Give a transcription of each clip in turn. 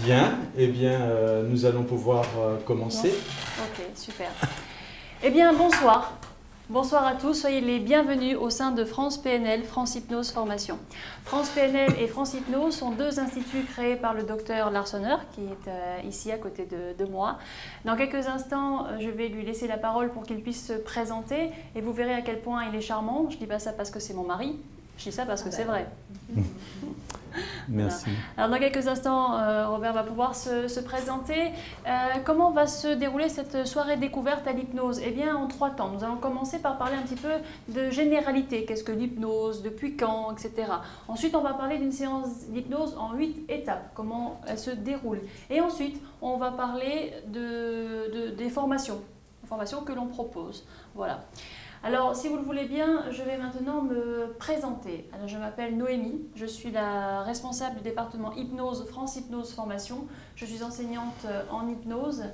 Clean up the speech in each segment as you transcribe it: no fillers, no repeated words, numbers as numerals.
Bien, eh bien, nous allons pouvoir commencer. Ok, super. Eh bien, bonsoir. Bonsoir à tous, soyez les bienvenus au sein de France PNL, France Hypnose Formation. France PNL et France Hypnose sont deux instituts créés par le docteur Larsonner, qui est ici à côté de moi. Dans quelques instants, je vais lui laisser la parole pour qu'il puisse se présenter et vous verrez à quel point il est charmant. Je ne dis pas ça parce que c'est mon mari, je dis ça parce que c'est vrai. Merci. Voilà. Alors dans quelques instants, Robert va pouvoir se présenter. Comment va se dérouler cette soirée découverte à l'hypnose? Eh bien, en 3 temps. Nous allons commencer par parler un petit peu de généralité. Qu'est-ce que l'hypnose? Depuis quand? Etc. Ensuite, on va parler d'une séance d'hypnose en 8 étapes. Comment elle se déroule. Et ensuite, on va parler des formations. Les formations que l'on propose. Voilà. Alors, si vous le voulez bien, je vais maintenant me présenter. Alors, je m'appelle Noémie, je suis la responsable du département Hypnose, France Hypnose Formation. Je suis enseignante en hypnose.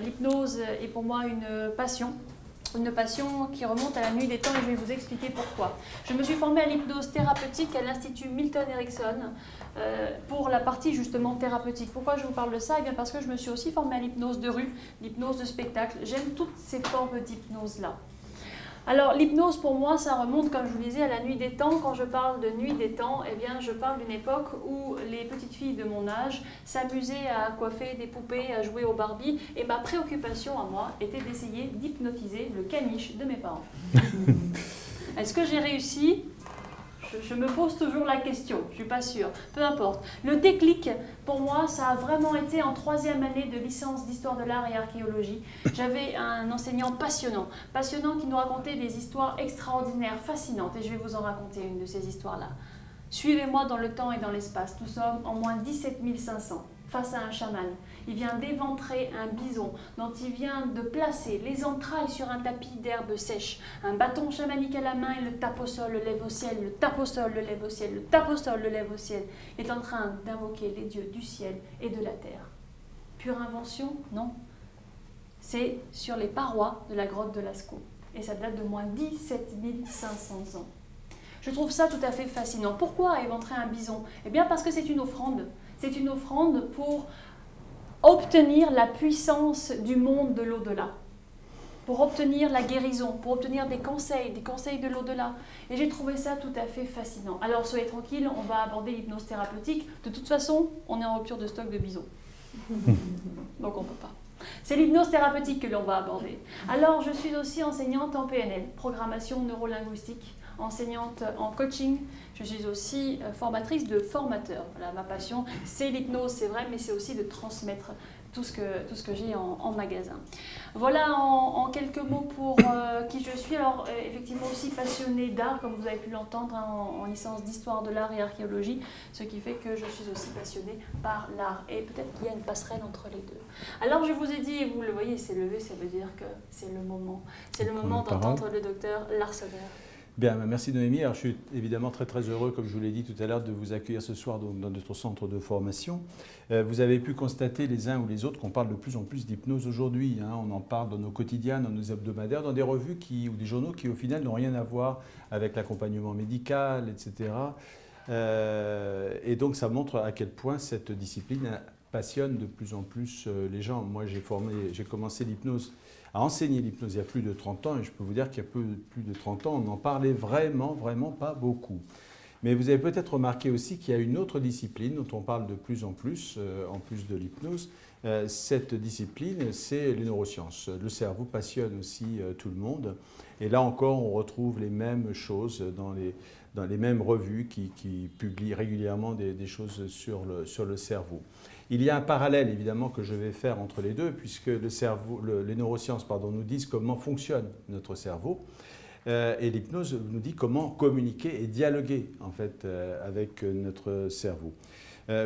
L'hypnose est pour moi une passion qui remonte à la nuit des temps et je vais vous expliquer pourquoi. Je me suis formée à l'hypnose thérapeutique à l'Institut Milton Erickson pour la partie justement thérapeutique. Pourquoi je vous parle de ça? Eh bien parce que je me suis aussi formée à l'hypnose de rue, l'hypnose de spectacle. J'aime toutes ces formes d'hypnose-là. Alors l'hypnose pour moi ça remonte comme je vous le disais à la nuit des temps. Quand je parle de nuit des temps, eh bien je parle d'une époque où les petites filles de mon âge s'amusaient à coiffer des poupées, à jouer aux Barbie et ma préoccupation à moi était d'essayer d'hypnotiser le caniche de mes parents. Est-ce que j'ai réussi? Je me pose toujours la question, je ne suis pas sûre, peu importe. Le déclic, pour moi, ça a vraiment été en 3e année de licence d'histoire de l'art et archéologie. J'avais un enseignant passionnant qui nous racontait des histoires extraordinaires, fascinantes, et je vais vous en raconter une de ces histoires-là. Suivez-moi dans le temps et dans l'espace, nous sommes en moins 17 500, face à un chaman. Il vient d'éventrer un bison dont il vient de placer les entrailles sur un tapis d'herbe sèche. Un bâton chamanique à la main, il le tape au sol, le lève au ciel, le tape au sol, le lève au ciel, le tape au sol, le lève au ciel. Il est en train d'invoquer les dieux du ciel et de la terre. Pure invention? Non. C'est sur les parois de la grotte de Lascaux. Et ça date de moins 17 500 ans. Je trouve ça tout à fait fascinant. Pourquoi éventrer un bison? Eh bien parce que c'est une offrande. C'est une offrande pour obtenir la puissance du monde de l'au-delà, pour obtenir la guérison, pour obtenir des conseils de l'au-delà. Et j'ai trouvé ça tout à fait fascinant. Alors soyez tranquille, on va aborder l'hypnose thérapeutique. De toute façon, on est en rupture de stock de bisons. Donc on ne peut pas. C'est l'hypnose thérapeutique que l'on va aborder. Alors je suis aussi enseignante en PNL, programmation neurolinguistique, enseignante en coaching. Je suis aussi formatrice de formateurs. Voilà, ma passion, c'est l'hypnose, c'est vrai, mais c'est aussi de transmettre tout ce que j'ai en magasin. Voilà en quelques mots pour qui je suis. Alors effectivement aussi passionnée d'art, comme vous avez pu l'entendre en licence d'histoire de l'art et archéologie, ce qui fait que je suis aussi passionnée par l'art. Et peut-être qu'il y a une passerelle entre les deux. Alors je vous ai dit, et vous le voyez, c'est levé, ça veut dire que c'est le moment. C'est le moment d'entendre le docteur Larsonner. Bien, merci Noémie. Alors, je suis évidemment très heureux, comme je vous l'ai dit tout à l'heure, de vous accueillir ce soir dans notre centre de formation. Vous avez pu constater les uns ou les autres qu'on parle de plus en plus d'hypnose aujourd'hui. On en parle dans nos quotidiens, dans nos hebdomadaires, dans des revues ou des journaux qui au final n'ont rien à voir avec l'accompagnement médical, etc. Et donc ça montre à quel point cette discipline passionne de plus en plus les gens. Moi j'ai commencé l'hypnose, à enseigner l'hypnose il y a plus de 30 ans, et je peux vous dire qu'il y a plus de 30 ans, on n'en parlait vraiment pas beaucoup. Mais vous avez peut-être remarqué aussi qu'il y a une autre discipline dont on parle de plus en plus de l'hypnose. Cette discipline, c'est les neurosciences. Le cerveau passionne aussi tout le monde. Et là encore, on retrouve les mêmes choses dans les mêmes revues qui publient régulièrement des choses sur le cerveau. Il y a un parallèle évidemment que je vais faire entre les deux, puisque les neurosciences nous disent comment fonctionne notre cerveau, et l'hypnose nous dit comment communiquer et dialoguer en fait avec notre cerveau.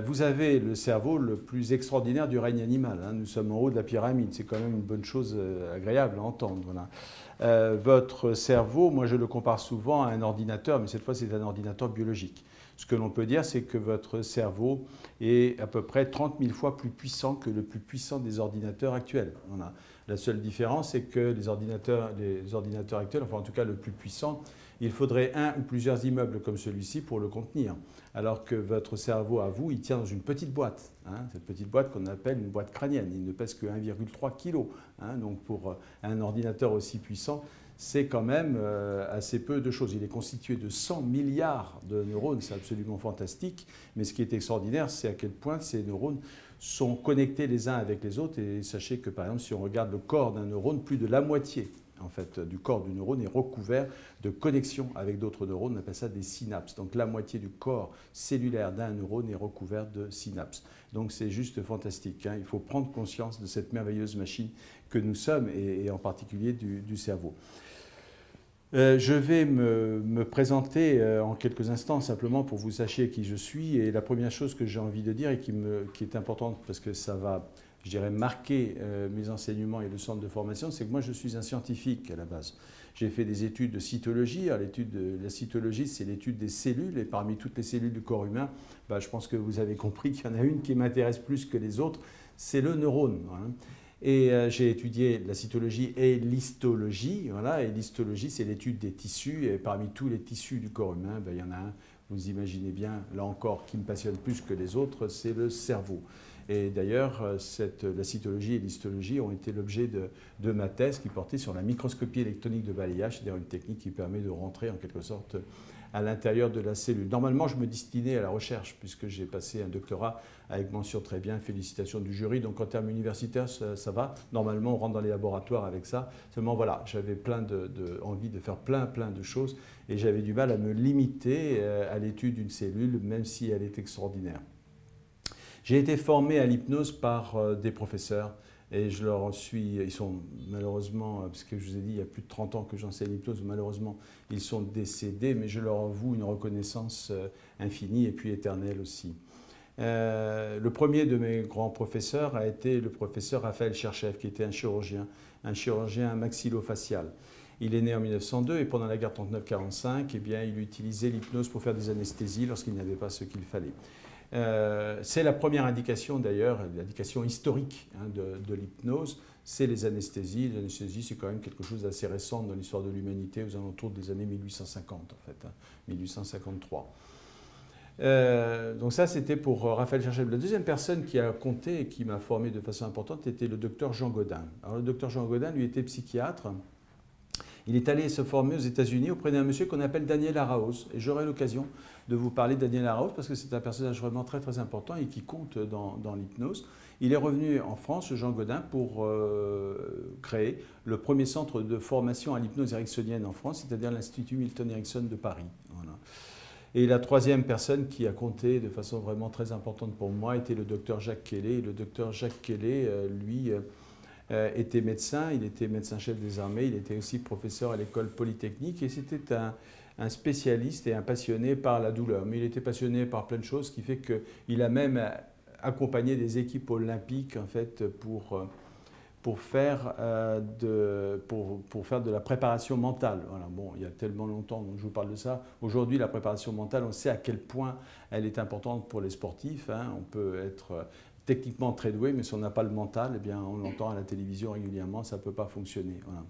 Vous avez le cerveau le plus extraordinaire du règne animal. Nous sommes en haut de la pyramide, c'est quand même une bonne chose agréable à entendre. Voilà. Votre cerveau, moi je le compare souvent à un ordinateur, mais cette fois c'est un ordinateur biologique. Ce que l'on peut dire, c'est que votre cerveau est à peu près 30 000 fois plus puissant que le plus puissant des ordinateurs actuels. La seule différence, c'est que les ordinateurs actuels, enfin en tout cas le plus puissant, il faudrait un ou plusieurs immeubles comme celui-ci pour le contenir. Alors que votre cerveau, à vous, il tient dans une petite boîte. Hein, cette petite boîte qu'on appelle une boîte crânienne. Il ne pèse que 1,3 kg. Hein, donc pour un ordinateur aussi puissant, c'est quand même assez peu de choses. Il est constitué de 100 milliards de neurones, c'est absolument fantastique. Mais ce qui est extraordinaire, c'est à quel point ces neurones sont connectés les uns avec les autres. Et sachez que, par exemple, si on regarde le corps d'un neurone, plus de la moitié en fait, du corps du neurone est recouvert de connexions avec d'autres neurones. On appelle ça des synapses. Donc la moitié du corps cellulaire d'un neurone est recouvert de synapses. Donc c'est juste fantastique. Hein. Il faut prendre conscience de cette merveilleuse machine que nous sommes, et en particulier du cerveau. Je vais me présenter en quelques instants simplement pour que vous sachiez qui je suis. Et la première chose que j'ai envie de dire et qui est importante parce que ça va, je dirais, marquer mes enseignements et le centre de formation, c'est que moi je suis un scientifique à la base. J'ai fait des études de cytologie. Alors, la cytologie, c'est l'étude des cellules, et parmi toutes les cellules du corps humain, je pense que vous avez compris qu'il y en a une qui m'intéresse plus que les autres, c'est le neurone. Hein. Et j'ai étudié la cytologie et l'histologie. Voilà, et l'histologie, c'est l'étude des tissus. Et parmi tous les tissus du corps humain, il y en a un, vous imaginez bien, là encore, qui me passionne plus que les autres, c'est le cerveau. Et d'ailleurs, la cytologie et l'histologie ont été l'objet de ma thèse qui portait sur la microscopie électronique de balayage, c'est-à-dire une technique qui permet de rentrer en quelque sorte à l'intérieur de la cellule. Normalement, je me destinais à la recherche puisque j'ai passé un doctorat avec mention très bien, félicitations du jury. Donc en termes universitaires, ça va. Normalement, on rentre dans les laboratoires avec ça. Seulement voilà, j'avais envie de faire plein de choses et j'avais du mal à me limiter à l'étude d'une cellule, même si elle est extraordinaire. J'ai été formé à l'hypnose par des professeurs. Et je leur suis, ils sont malheureusement, parce que je vous ai dit, il y a plus de 30 ans que j'enseigne l'hypnose, malheureusement, ils sont décédés, mais je leur avoue une reconnaissance infinie et puis éternelle aussi. Le premier de mes grands professeurs a été le professeur Raphaël Cherchev, qui était un chirurgien maxillofacial. Il est né en 1902 et pendant la guerre 39-45, eh bien, il utilisait l'hypnose pour faire des anesthésies lorsqu'il n'avait pas ce qu'il fallait. C'est la première indication d'ailleurs, l'indication historique de l'hypnose, c'est les anesthésies. Les anesthésies, c'est quand même quelque chose d'assez récent dans l'histoire de l'humanité, aux alentours des années 1850 en fait, 1853. Donc ça, c'était pour Raphaël Cherchev. La deuxième personne qui a compté et qui m'a formé de façon importante était le docteur Jean Godin. Alors le docteur Jean Godin, lui, était psychiatre. Il est allé se former aux États-Unis auprès d'un monsieur qu'on appelle Daniel Araoz. Et j'aurai l'occasion de vous parler de Daniel Araoz parce que c'est un personnage vraiment très important et qui compte dans l'hypnose. Il est revenu en France, Jean Godin, pour créer le premier centre de formation à l'hypnose ericksonienne en France, c'est-à-dire l'Institut Milton Erickson de Paris. Voilà. Et la troisième personne qui a compté de façon vraiment très importante pour moi était le docteur Jacques Quélé. Et le docteur Jacques Quélé, lui, était médecin, il était médecin-chef des armées, il était aussi professeur à l'école polytechnique et c'était un spécialiste et un passionné par la douleur. Mais il était passionné par plein de choses, ce qui fait qu'il a même accompagné des équipes olympiques en fait, pour faire de la préparation mentale. Voilà. Bon, il y a tellement longtemps que je vous parle de ça. Aujourd'hui, la préparation mentale, on sait à quel point elle est importante pour les sportifs. Hein. On peut être techniquement très doué, mais si on n'a pas le mental, eh bien, on l'entend à la télévision régulièrement, ça ne peut pas fonctionner. Voilà.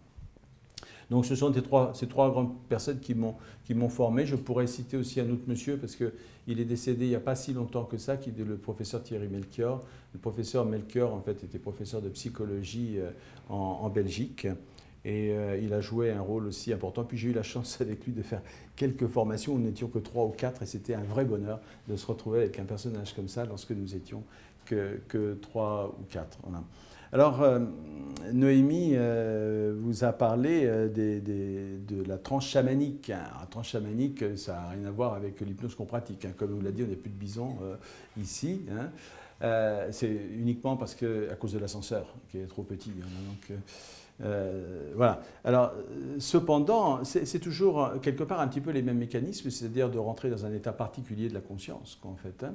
Donc ce sont ces trois grandes personnes qui m'ont formé. Je pourrais citer aussi un autre monsieur, parce qu'il est décédé il n'y a pas si longtemps que ça, qui est le professeur Thierry Melchior. Le professeur Melchior, en fait, était professeur de psychologie en Belgique. Et il a joué un rôle aussi important. Puis j'ai eu la chance avec lui de faire quelques formations. Nous n'étions que 3 ou 4 et c'était un vrai bonheur de se retrouver avec un personnage comme ça lorsque nous étions que 3 ou 4. Voilà. Alors, Noémie vous a parlé de la transe chamanique. La transe chamanique, ça n'a rien à voir avec l'hypnose qu'on pratique. Hein. Comme on l'a dit, on n'a plus de bison ici. Hein. C'est uniquement parce à cause de l'ascenseur qui est trop petit. Hein. Donc, voilà. Alors, cependant, c'est toujours quelque part un petit peu les mêmes mécanismes, c'est-à-dire de rentrer dans un état particulier de la conscience, en fait. Hein.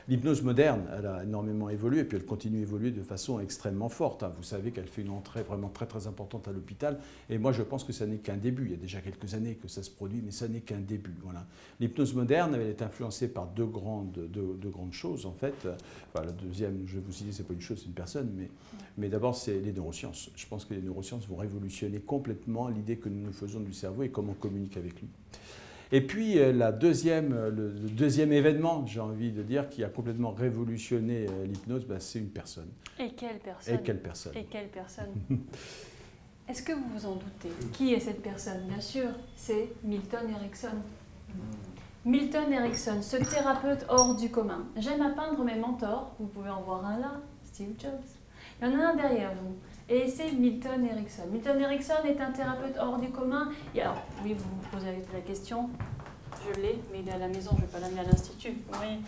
l'hypnose moderne, elle a énormément évolué, et puis elle continue à évoluer de façon extrêmement forte. Hein. Vous savez qu'elle fait une entrée vraiment très très importante à l'hôpital, et moi je pense que ça n'est qu'un début. Il y a déjà quelques années que ça se produit, mais ça n'est qu'un début. Voilà. L'hypnose moderne, elle est influencée par deux grandes choses, en fait. Enfin, la deuxième, je vous dis, c'est pas une chose, c'est une personne, mais d'abord, c'est les neurosciences. Je pense que les neurosciences vont révolutionner complètement l'idée que nous nous faisons du cerveau et comment on communique avec lui. Et puis, le deuxième événement, j'ai envie de dire, qui a complètement révolutionné l'hypnose, ben, c'est une personne. Et quelle personne? Et quelle personne? Et quelle personne? Est-ce que vous vous en doutez? Qui est cette personne? Bien sûr, c'est Milton Erickson. Milton Erickson, ce thérapeute hors du commun. J'aime à peindre mes mentors, vous pouvez en voir un là, Steve Jobs. Il y en a un derrière vous, et c'est Milton Erickson. Milton Erickson est un thérapeute hors du commun. Et alors, oui, vous vous posez la question, je l'ai, mais il est à la maison, je ne vais pas l'amener à l'Institut. Oui.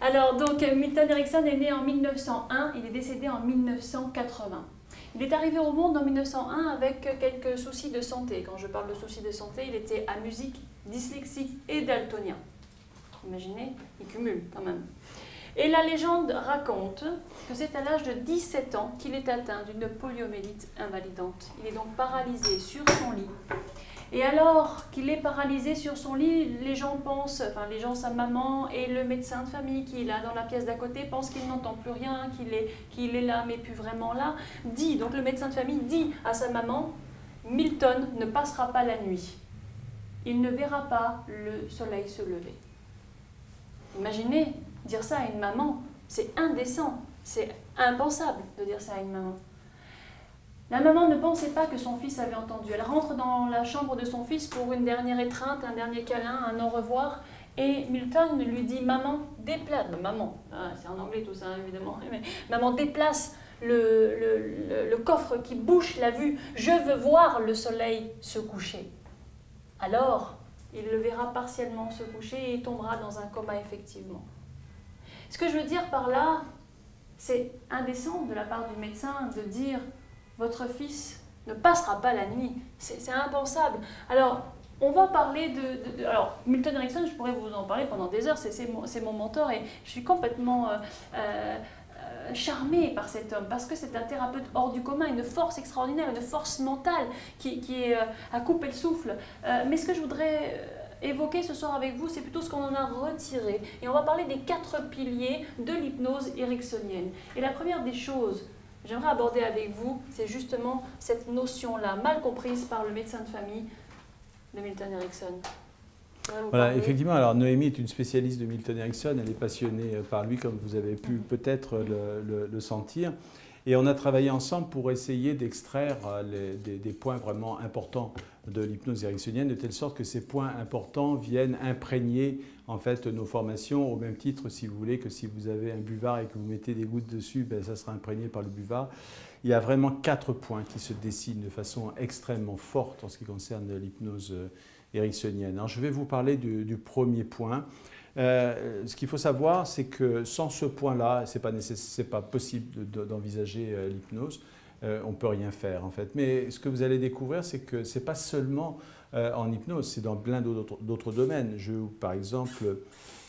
Alors, donc, Milton Erickson est né en 1901, il est décédé en 1980. Il est arrivé au monde en 1901 avec quelques soucis de santé. Quand je parle de soucis de santé, il était amusique, dyslexique et daltonien. Imaginez, il cumule quand même. Et la légende raconte que c'est à l'âge de 17 ans qu'il est atteint d'une poliomyélite invalidante. Il est donc paralysé sur son lit. Et alors qu'il est paralysé sur son lit, les gens pensent, enfin les gens, sa maman et le médecin de famille qui est là dans la pièce d'à côté pensent qu'il n'entend plus rien, qu'il est là mais plus vraiment là. Donc le médecin de famille dit à sa maman, Milton ne passera pas la nuit. Il ne verra pas le soleil se lever. Imaginez dire ça à une maman, c'est indécent, c'est impensable de dire ça à une maman. La maman ne pensait pas que son fils avait entendu. Elle rentre dans la chambre de son fils pour une dernière étreinte, un dernier câlin, un au revoir. Et Milton lui dit, maman, déplace, maman, c'est en anglais tout ça évidemment, mais maman, déplace le coffre qui bouche la vue. Je veux voir le soleil se coucher. Alors, il le verra partiellement se coucher et il tombera dans un coma effectivement. Ce que je veux dire par là, c'est indécent de la part du médecin de dire « votre fils ne passera pas la nuit ». C'est impensable. Alors, on va parler alors, Milton Erickson, je pourrais vous en parler pendant des heures, c'est mon mentor et je suis complètement charmée par cet homme parce que c'est un thérapeute hors du commun, une force extraordinaire, une force mentale qui est à couper le souffle. Mais ce que je voudrais évoquer ce soir avec vous, c'est plutôt ce qu'on en a retiré. Et on va parler des 4 piliers de l'hypnose ericksonienne. Et la première des choses que j'aimerais aborder avec vous, c'est justement cette notion-là, mal comprise par le médecin de famille de Milton Erickson. Voilà, effectivement, alors Noémie est une spécialiste de Milton Erickson, elle est passionnée par lui, comme vous avez pu peut-être le sentir. Et on a travaillé ensemble pour essayer d'extraire des points vraiment importants de l'hypnose ericksonienne, de telle sorte que ces points importants viennent imprégner en fait nos formations, au même titre, si vous voulez, que si vous avez un buvard et que vous mettez des gouttes dessus, ben, ça sera imprégné par le buvard. Il y a vraiment 4 points qui se dessinent de façon extrêmement forte en ce qui concerne l'hypnose ericksonienne. Alors, je vais vous parler du premier point. Ce qu'il faut savoir, c'est que sans ce point-là, ce n'est pas possible d'envisager l'hypnose. On ne peut rien faire, en fait. Mais ce que vous allez découvrir, c'est que ce n'est pas seulement en hypnose, c'est dans plein d'autres domaines. Par exemple,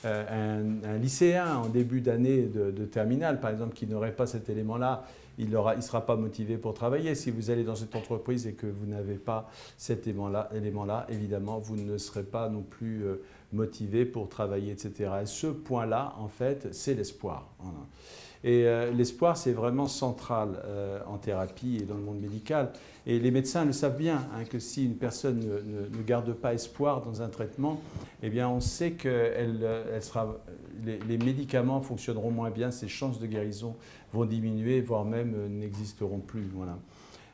un lycéen en début d'année de terminale, par exemple, qui n'aurait pas cet élément-là, il ne sera pas motivé pour travailler. Si vous allez dans cette entreprise et que vous n'avez pas cet élément-là, évidemment, vous ne serez pas non plus motivé pour travailler, etc. Et ce point-là, en fait, c'est l'espoir. Voilà. Et l'espoir, c'est vraiment central en thérapie et dans le monde médical. Et les médecins le savent bien, hein, que si une personne ne garde pas espoir dans un traitement, eh bien, on sait que les médicaments fonctionneront moins bien, ses chances de guérison vont diminuer, voire même n'existeront plus. Voilà.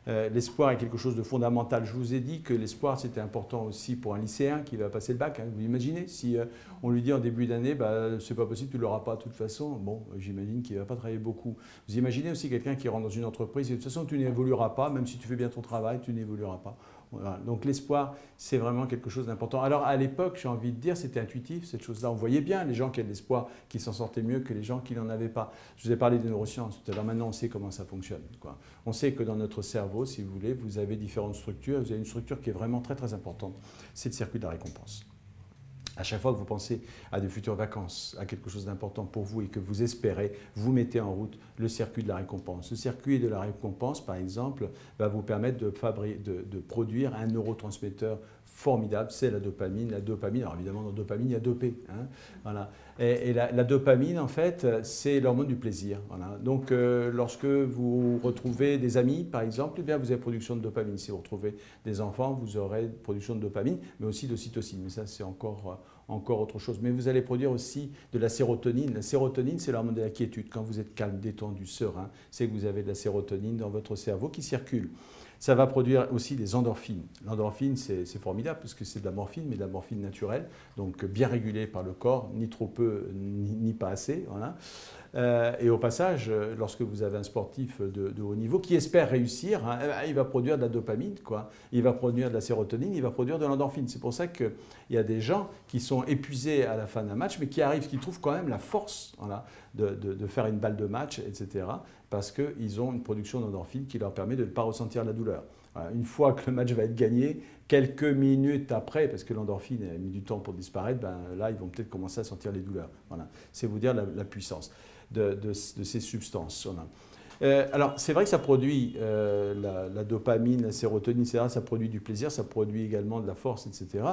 L'espoir est quelque chose de fondamental. Je vous ai dit que l'espoir, c'était important aussi pour un lycéen qui va passer le bac. Hein. Vous imaginez, si on lui dit en début d'année, bah, c'est pas possible, tu ne l'auras pas de toute façon, bon, j'imagine qu'il ne va pas travailler beaucoup. Vous imaginez aussi quelqu'un qui rentre dans une entreprise et de toute façon, tu n'évolueras pas, même si tu fais bien ton travail, tu n'évolueras pas. Voilà. Donc l'espoir, c'est vraiment quelque chose d'important. Alors à l'époque, j'ai envie de dire, c'était intuitif, cette chose-là. On voyait bien les gens qui avaient de l'espoir, qui s'en sortaient mieux que les gens qui n'en avaient pas. Je vous ai parlé des neurosciences tout à l'heure, maintenant on sait comment ça fonctionne, quoi. On sait que dans notre cerveau, si vous voulez, vous avez différentes structures. Vous avez une structure qui est vraiment très très importante, c'est le circuit de la récompense. À chaque fois que vous pensez à de futures vacances, à quelque chose d'important pour vous et que vous espérez, vous mettez en route le circuit de la récompense. Ce circuit de la récompense, par exemple, va vous permettre de produire un neurotransmetteur formidable, c'est la dopamine. La dopamine, alors évidemment dans la dopamine il y a 2 P. Hein, voilà. Et la dopamine, en fait, c'est l'hormone du plaisir. Voilà. Donc lorsque vous retrouvez des amis, par exemple, eh bien, vous avez production de dopamine. Si vous retrouvez des enfants, vous aurez production de dopamine, mais aussi d'ocytocine. Mais ça, c'est encore autre chose. Mais vous allez produire aussi de la sérotonine. La sérotonine, c'est l'hormone de la quiétude. Quand vous êtes calme, détendu, serein, c'est que vous avez de la sérotonine dans votre cerveau qui circule. Ça va produire aussi des endorphines. L'endorphine, c'est formidable parce que c'est de la morphine, mais de la morphine naturelle, donc bien régulée par le corps, ni trop peu, ni pas assez. Voilà. Et au passage, lorsque vous avez un sportif de haut niveau qui espère réussir, hein, il va produire de la dopamine, quoi. Il va produire de la sérotonine, il va produire de l'endorphine. C'est pour ça qu'il y a des gens qui sont épuisés à la fin d'un match, mais qui arrivent, qui trouvent quand même la force, voilà, de faire une balle de match, etc. Parce qu'ils ont une production d'endorphine qui leur permet de ne pas ressentir la douleur. Voilà. Une fois que le match va être gagné, quelques minutes après, parce que l'endorphine a mis du temps pour disparaître, ben là, ils vont peut-être commencer à sentir les douleurs. Voilà. C'est vous dire la puissance de ces substances. Voilà. Alors, c'est vrai que ça produit la dopamine, la sérotonine, etc. Ça produit du plaisir, ça produit également de la force, etc.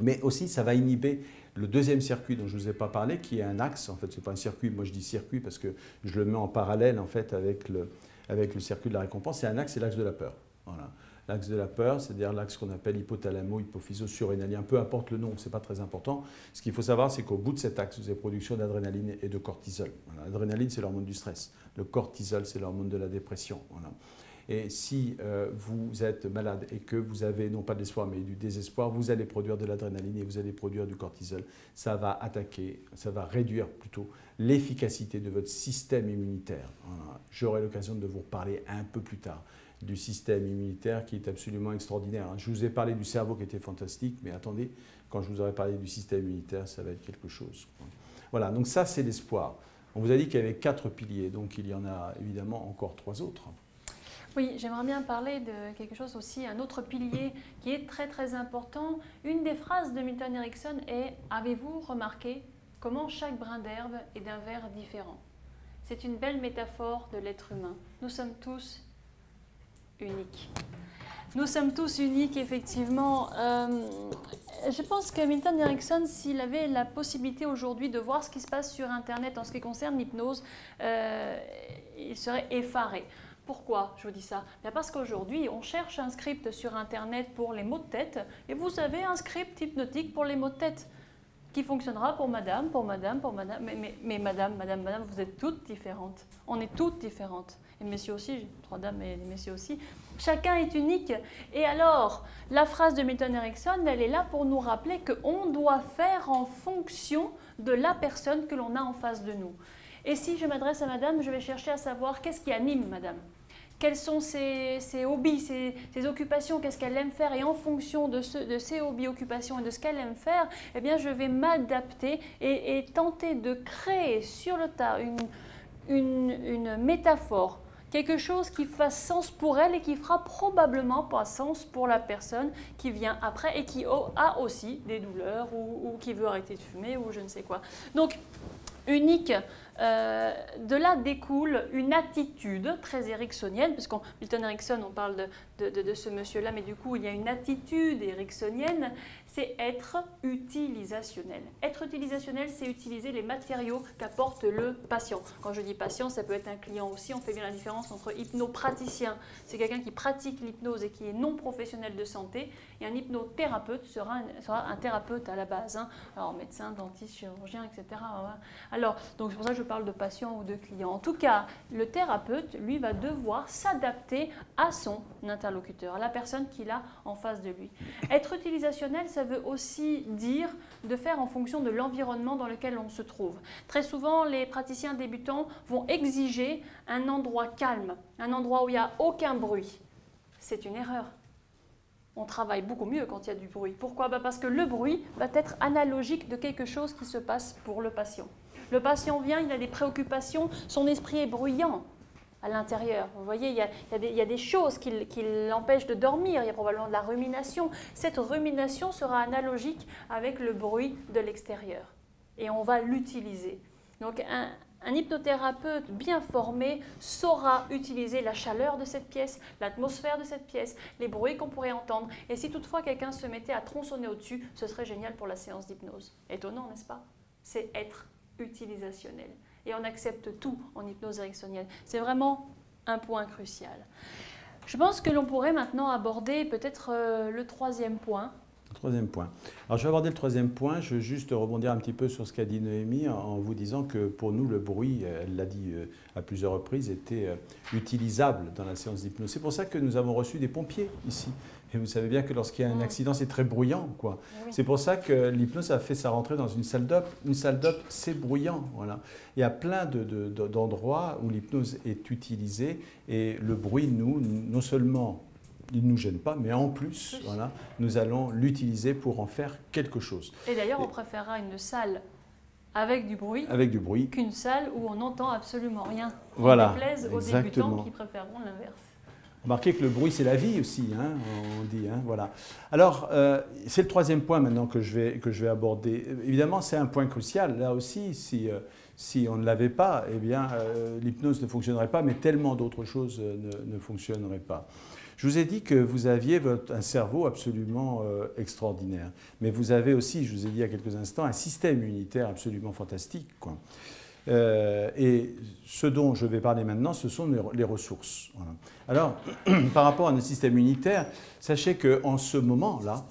Mais aussi, ça va inhiber le deuxième circuit dont je ne vous ai pas parlé, qui est un axe. En fait, ce n'est pas un circuit, moi je dis circuit parce que je le mets en parallèle en fait, avec le circuit de la récompense. C'est un axe, c'est l'axe de la peur. Voilà. L'axe de la peur, c'est-à-dire l'axe qu'on appelle hypothalamo-hypophyso-surrénalien, peu importe le nom, ce n'est pas très important. Ce qu'il faut savoir, c'est qu'au bout de cet axe, vous avez production d'adrénaline et de cortisol. Voilà. L'adrénaline, c'est l'hormone du stress. Le cortisol, c'est l'hormone de la dépression. Voilà. Et si vous êtes malade et que vous avez non pas de l'espoir mais du désespoir, vous allez produire de l'adrénaline et vous allez produire du cortisol. Ça va attaquer, ça va réduire plutôt l'efficacité de votre système immunitaire. Voilà. J'aurai l'occasion de vous reparler un peu plus tard du système immunitaire qui est absolument extraordinaire. Je vous ai parlé du cerveau qui était fantastique, mais attendez, quand je vous aurai parlé du système immunitaire, ça va être quelque chose. Voilà, donc ça c'est l'espoir. On vous a dit qu'il y avait 4 piliers, donc il y en a évidemment encore 3 autres. Oui, j'aimerais bien parler de quelque chose aussi, un autre pilier qui est très très important. Une des phrases de Milton Erickson est « Avez-vous remarqué comment chaque brin d'herbe est d'un vert différent ?» C'est une belle métaphore de l'être humain. Nous sommes tous uniques. Nous sommes tous uniques, effectivement. Je pense que Milton Erickson, s'il avait la possibilité aujourd'hui de voir ce qui se passe sur Internet en ce qui concerne l'hypnose, il serait effaré. Pourquoi je vous dis ça? Parce qu'aujourd'hui, on cherche un script sur Internet pour les maux de tête et vous avez un script hypnotique pour les maux de tête qui fonctionnera pour madame, pour madame, pour madame. Mais madame, vous êtes toutes différentes. On est toutes différentes. Et messieurs aussi, j'ai 3 dames mais les messieurs aussi. Chacun est unique. Et alors, la phrase de Milton Erickson, elle est là pour nous rappeler qu'on doit faire en fonction de la personne que l'on a en face de nous. Et si je m'adresse à madame, je vais chercher à savoir qu'est-ce qui anime madame. Quels sont ses hobbies, ses occupations, qu'est-ce qu'elle aime faire. Et en fonction de ses hobbies, occupations et de ce qu'elle aime faire, eh bien, je vais m'adapter et tenter de créer sur le tas une métaphore, quelque chose qui fasse sens pour elle et qui fera probablement pas sens pour la personne qui vient après et qui a aussi des douleurs ou qui veut arrêter de fumer ou je ne sais quoi. Donc, unique. De là découle une attitude très ericksonienne, parce qu'en Milton Erickson, on parle de ce monsieur-là, mais du coup, il y a une attitude ericksonienne, c'est être utilisationnel. Être utilisationnel, c'est utiliser les matériaux qu'apporte le patient. Quand je dis patient, ça peut être un client aussi, on fait bien la différence entre hypnopraticien, c'est quelqu'un qui pratique l'hypnose et qui est non professionnel de santé, et un hypnothérapeute sera un thérapeute à la base, hein. Alors médecin, dentiste, chirurgien, etc. Alors, donc c'est pour ça que je parle de patient ou de client. En tout cas, le thérapeute, lui, va devoir s'adapter à son interlocuteur, à la personne qu'il a en face de lui. Être utilisationnel, ça veut aussi dire de faire en fonction de l'environnement dans lequel on se trouve. Très souvent, les praticiens débutants vont exiger un endroit calme, un endroit où il n'y a aucun bruit. C'est une erreur. On travaille beaucoup mieux quand il y a du bruit. Pourquoi? Parce que le bruit va être analogique de quelque chose qui se passe pour le patient. Le patient vient, il a des préoccupations, son esprit est bruyant. à l'intérieur. Vous voyez, il y a des choses qui l'empêchent de dormir. Il y a probablement de la rumination. Cette rumination sera analogique avec le bruit de l'extérieur. Et on va l'utiliser. Donc, un hypnothérapeute bien formé saura utiliser la chaleur de cette pièce, l'atmosphère de cette pièce, les bruits qu'on pourrait entendre. Et si toutefois quelqu'un se mettait à tronçonner au-dessus, ce serait génial pour la séance d'hypnose. Étonnant, n'est-ce pas? C'est être utilisationnel. Et on accepte tout en hypnose ericksonienne. C'est vraiment un point crucial. Je pense que l'on pourrait maintenant aborder peut-être le troisième point. Troisième point. Alors je vais aborder le troisième point. Je veux juste rebondir un petit peu sur ce qu'a dit Noémie en vous disant que pour nous, le bruit, elle l'a dit à plusieurs reprises, était utilisable dans la séance d'hypnose. C'est pour ça que nous avons reçu des pompiers ici. Et vous savez bien que lorsqu'il y a un accident, c'est très bruyant, quoi. Oui. C'est pour ça que l'hypnose a fait sa rentrée dans une salle d'op. Une salle d'op, c'est bruyant. Voilà. Il y a plein d'endroits où l'hypnose est utilisée et le bruit, nous, non seulement il ne nous gêne pas, mais en plus, voilà, nous allons l'utiliser pour en faire quelque chose. Et d'ailleurs, on préférera une salle avec du bruit qu'une salle où on n'entend absolument rien. Voilà, on déplaise aux débutants qui préféreront l'inverse. Remarquez que le bruit, c'est la vie aussi, hein, on dit. Hein, voilà. Alors, c'est le troisième point maintenant que je vais aborder. Évidemment, c'est un point crucial. Là aussi, si on ne l'avait pas, eh bien, l'hypnose ne fonctionnerait pas, mais tellement d'autres choses ne fonctionneraient pas. Je vous ai dit que vous aviez un cerveau absolument extraordinaire, mais vous avez aussi, je vous ai dit il y a quelques instants, un système immunitaire absolument fantastique, quoi. Et ce dont je vais parler maintenant, ce sont les ressources. Voilà. Alors, par rapport à notre système immunitaire, sachez qu'en ce moment-là,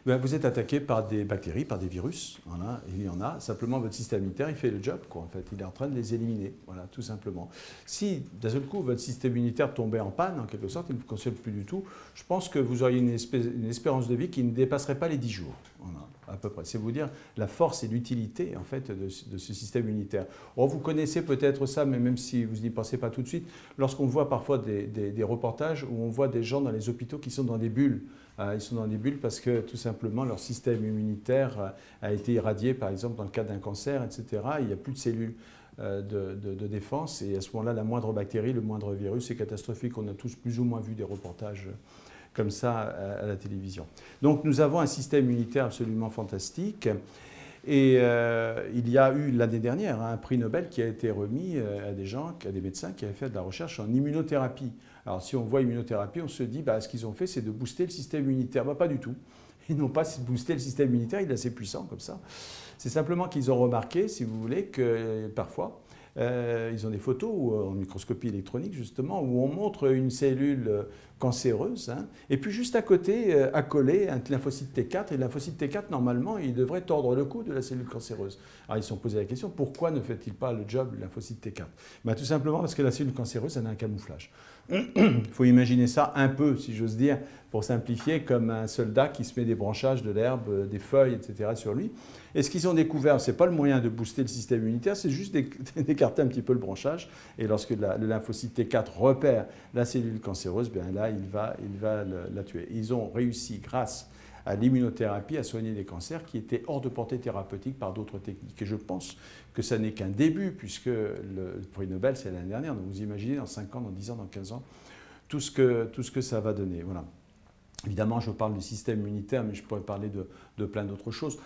vous êtes attaqué par des bactéries, par des virus. Voilà, il y en a. Simplement, votre système immunitaire, il fait le job, quoi, en fait. Il est en train de les éliminer. Voilà, tout simplement. Si, d'un seul coup, votre système immunitaire tombait en panne, en quelque sorte, il ne fonctionne plus du tout, je pense que vous auriez une espérance de vie qui ne dépasserait pas les 10 jours. Voilà, à peu près. C'est vous dire la force et l'utilité, en fait, de ce système immunitaire. Or, vous connaissez peut-être ça, mais même si vous n'y pensez pas tout de suite, lorsqu'on voit parfois des reportages où on voit des gens dans les hôpitaux qui sont dans des bulles. Ils sont dans des bulles parce que tout simplement leur système immunitaire a été irradié, par exemple dans le cas d'un cancer, etc. Il n'y a plus de cellules de défense et à ce moment-là, la moindre bactérie, le moindre virus, c'est catastrophique. On a tous plus ou moins vu des reportages comme ça à la télévision. Donc nous avons un système immunitaire absolument fantastique. Et il y a eu l'année dernière un prix Nobel qui a été remis à des médecins qui avaient fait de la recherche en immunothérapie. Alors si on voit immunothérapie, on se dit ce qu'ils ont fait, c'est de booster le système immunitaire. Pas du tout. Ils n'ont pas boosté le système immunitaire, il est assez puissant comme ça. C'est simplement qu'ils ont remarqué, si vous voulez, que parfois, ils ont des photos en microscopie électronique justement où on montre une cellule cancéreuse hein, et puis juste à côté, accolé un lymphocyte T4 et le lymphocyte T4 normalement il devrait tordre le cou de la cellule cancéreuse. Alors ils se sont posé la question pourquoi ne fait-il pas le job du lymphocyte T4 tout simplement parce que la cellule cancéreuse elle a un camouflage. Il faut imaginer ça un peu, si j'ose dire, pour simplifier, comme un soldat qui se met des branchages, de l'herbe, des feuilles, etc. sur lui. Et ce qu'ils ont découvert, ce n'est pas le moyen de booster le système immunitaire, c'est juste d'écarter un petit peu le branchage. Et lorsque le lymphocyte T4 repère la cellule cancéreuse, bien là, il va la tuer. Ils ont réussi, grâce à l'immunothérapie, à soigner des cancers qui étaient hors de portée thérapeutique par d'autres techniques. Et je pense que ça n'est qu'un début, puisque le prix Nobel, c'est l'année dernière. Donc vous imaginez, dans 5 ans, dans 10 ans, dans 15 ans, tout ce que ça va donner. Voilà. Évidemment, je parle du système immunitaire, mais je pourrais parler de plein d'autres choses.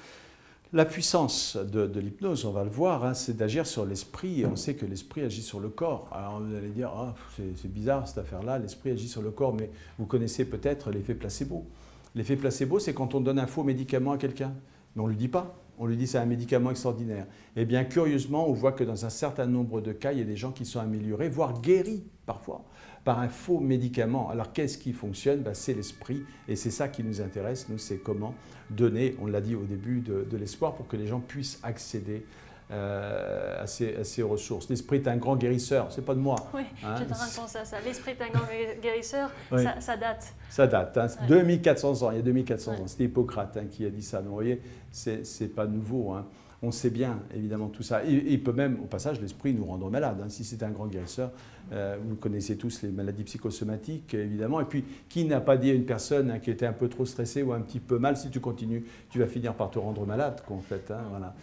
La puissance de l'hypnose, on va le voir, hein, c'est d'agir sur l'esprit. Et on sait que l'esprit agit sur le corps. Alors vous allez dire, c'est bizarre cette affaire-là, l'esprit agit sur le corps, mais vous connaissez peut-être l'effet placebo. L'effet placebo, c'est quand on donne un faux médicament à quelqu'un. Mais on ne lui dit pas. On lui dit c'est un médicament extraordinaire. Eh bien, curieusement, on voit que dans un certain nombre de cas, il y a des gens qui sont améliorés, voire guéris parfois, par un faux médicament. Alors, qu'est-ce qui fonctionne? C'est l'esprit. Et c'est ça qui nous intéresse. Nous, c'est comment donner, on l'a dit au début, de l'espoir pour que les gens puissent accéder à ces ressources. L'esprit est un grand guérisseur, c'est pas de moi. Oui, hein, j'étais en train de penser à ça. L'esprit est un grand guérisseur, oui. ça date. Ça date, hein, ouais. 2400 ans, il y a 2400 ans. C'était Hippocrate hein, qui a dit ça. Mais vous voyez, c'est pas nouveau. Hein. On sait bien, évidemment, tout ça. Et il peut même, au passage, l'esprit nous rendre malades. Hein. Si c'est un grand guérisseur, vous connaissez tous les maladies psychosomatiques, évidemment. Et puis, qui n'a pas dit à une personne hein, qui était un peu trop stressée ou un petit peu mal, si tu continues, tu vas finir par te rendre malade, quoi, en fait. Hein, voilà.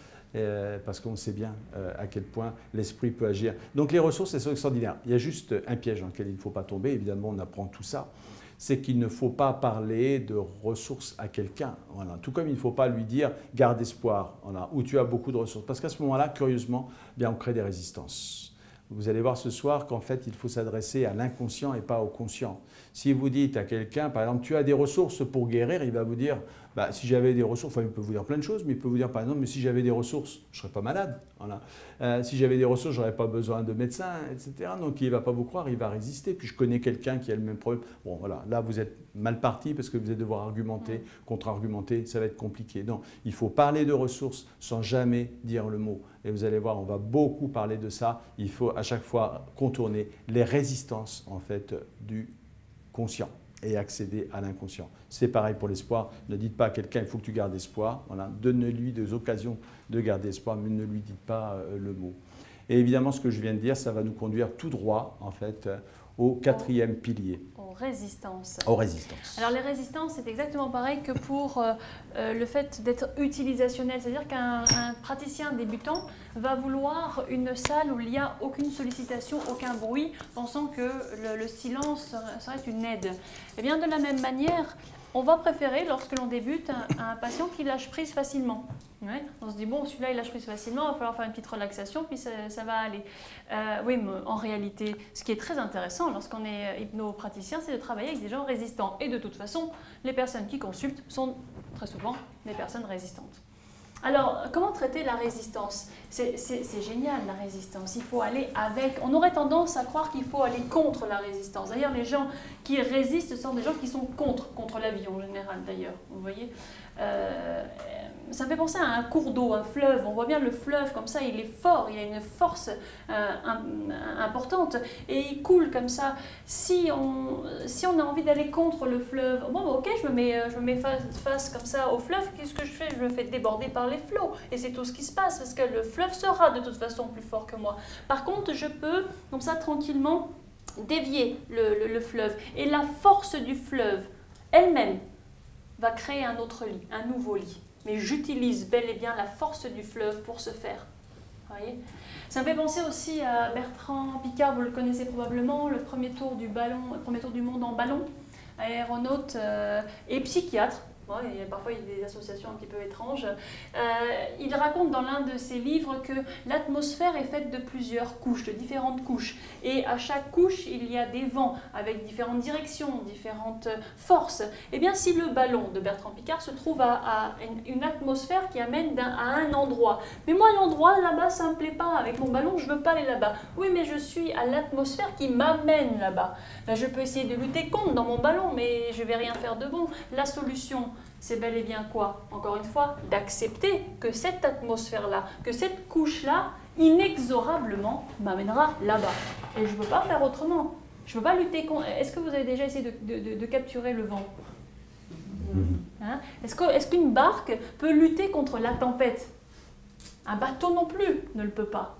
parce qu'on sait bien à quel point l'esprit peut agir. Donc les ressources, elles sont extraordinaires. Il y a juste un piège dans lequel il ne faut pas tomber, évidemment on apprend tout ça, c'est qu'il ne faut pas parler de ressources à quelqu'un. Voilà. Tout comme il ne faut pas lui dire « garde espoir voilà, » ou « tu as beaucoup de ressources ». Parce qu'à ce moment-là, curieusement, bien, on crée des résistances. Vous allez voir ce soir qu'en fait, il faut s'adresser à l'inconscient et pas au conscient. Si vous dites à quelqu'un, par exemple, « tu as des ressources pour guérir », il va vous dire bah, si j'avais des ressources, enfin il peut vous dire plein de choses, mais il peut vous dire par exemple, mais si j'avais des ressources, je ne serais pas malade. Voilà. Si j'avais des ressources, je n'aurais pas besoin de médecin, etc. Donc il ne va pas vous croire, il va résister. Puis je connais quelqu'un qui a le même problème. Bon voilà, là vous êtes mal parti parce que vous allez devoir argumenter, contre-argumenter, ça va être compliqué. Donc il faut parler de ressources sans jamais dire le mot. Et vous allez voir, on va beaucoup parler de ça. Il faut à chaque fois contourner les résistances en fait du conscient et accéder à l'inconscient. C'est pareil pour l'espoir. Ne dites pas à quelqu'un, il faut que tu gardes espoir. Voilà. Donnez-lui des occasions de garder espoir, mais ne lui dites pas le mot. Et évidemment, ce que je viens de dire, ça va nous conduire tout droit, en fait, au quatrième pilier. Aux résistances. Aux résistances. Alors les résistances, c'est exactement pareil que pour le fait d'être utilisationnel. C'est-à-dire qu'un praticien débutant va vouloir une salle où il n'y a aucune sollicitation, aucun bruit, pensant que le silence serait une aide. Et bien de la même manière, on va préférer, lorsque l'on débute, un patient qui lâche prise facilement. Ouais. On se dit, bon, celui-là, il lâche prise facilement, il va falloir faire une petite relaxation, puis ça va aller. Oui, mais en réalité, ce qui est très intéressant lorsqu'on est hypnopraticien, c'est de travailler avec des gens résistants. Et de toute façon, les personnes qui consultent sont très souvent des personnes résistantes. Alors, comment traiter la résistance? C'est génial, la résistance. Il faut aller avec. On aurait tendance à croire qu'il faut aller contre la résistance. D'ailleurs, les gens qui résistent sont des gens qui sont contre la vie en général, d'ailleurs. Vous voyez ça me fait penser à un cours d'eau, un fleuve. On voit bien le fleuve comme ça, il est fort, il a une force importante et il coule comme ça. Si on a envie d'aller contre le fleuve, bon, ok, je me mets face comme ça au fleuve, qu'est-ce que je fais? Je me fais déborder par les flots et c'est tout ce qui se passe parce que le fleuve sera de toute façon plus fort que moi. Par contre, je peux comme ça tranquillement dévier le fleuve et la force du fleuve elle-même va créer un autre lit, un nouveau lit. Mais j'utilise bel et bien la force du fleuve pour ce faire. Vous voyez? Ça me fait penser aussi à Bertrand Piccard, vous le connaissez probablement, le premier tour du monde en ballon, aéronaute et psychiatre. Ouais, parfois, il y a des associations un petit peu étranges. Il raconte dans l'un de ses livres que l'atmosphère est faite de plusieurs couches, de différentes couches. Et à chaque couche, il y a des vents avec différentes directions, différentes forces. Et bien, si le ballon de Bertrand Piccard se trouve à une atmosphère qui amène à un endroit. Mais moi, l'endroit, là-bas, ça ne me plaît pas. Avec mon ballon, je ne veux pas aller là-bas. Oui, mais je suis à l'atmosphère qui m'amène là-bas. Ben, je peux essayer de lutter contre dans mon ballon, mais je ne vais rien faire de bon. La solution, c'est bel et bien quoi? Encore une fois, d'accepter que cette atmosphère-là, que cette couche-là, inexorablement m'amènera là-bas. Et je ne peux pas faire autrement. Je ne peux pas lutter contre... Est-ce que vous avez déjà essayé de capturer le vent? Hein? Est-ce qu'une barque peut lutter contre la tempête? Un bateau non plus ne le peut pas.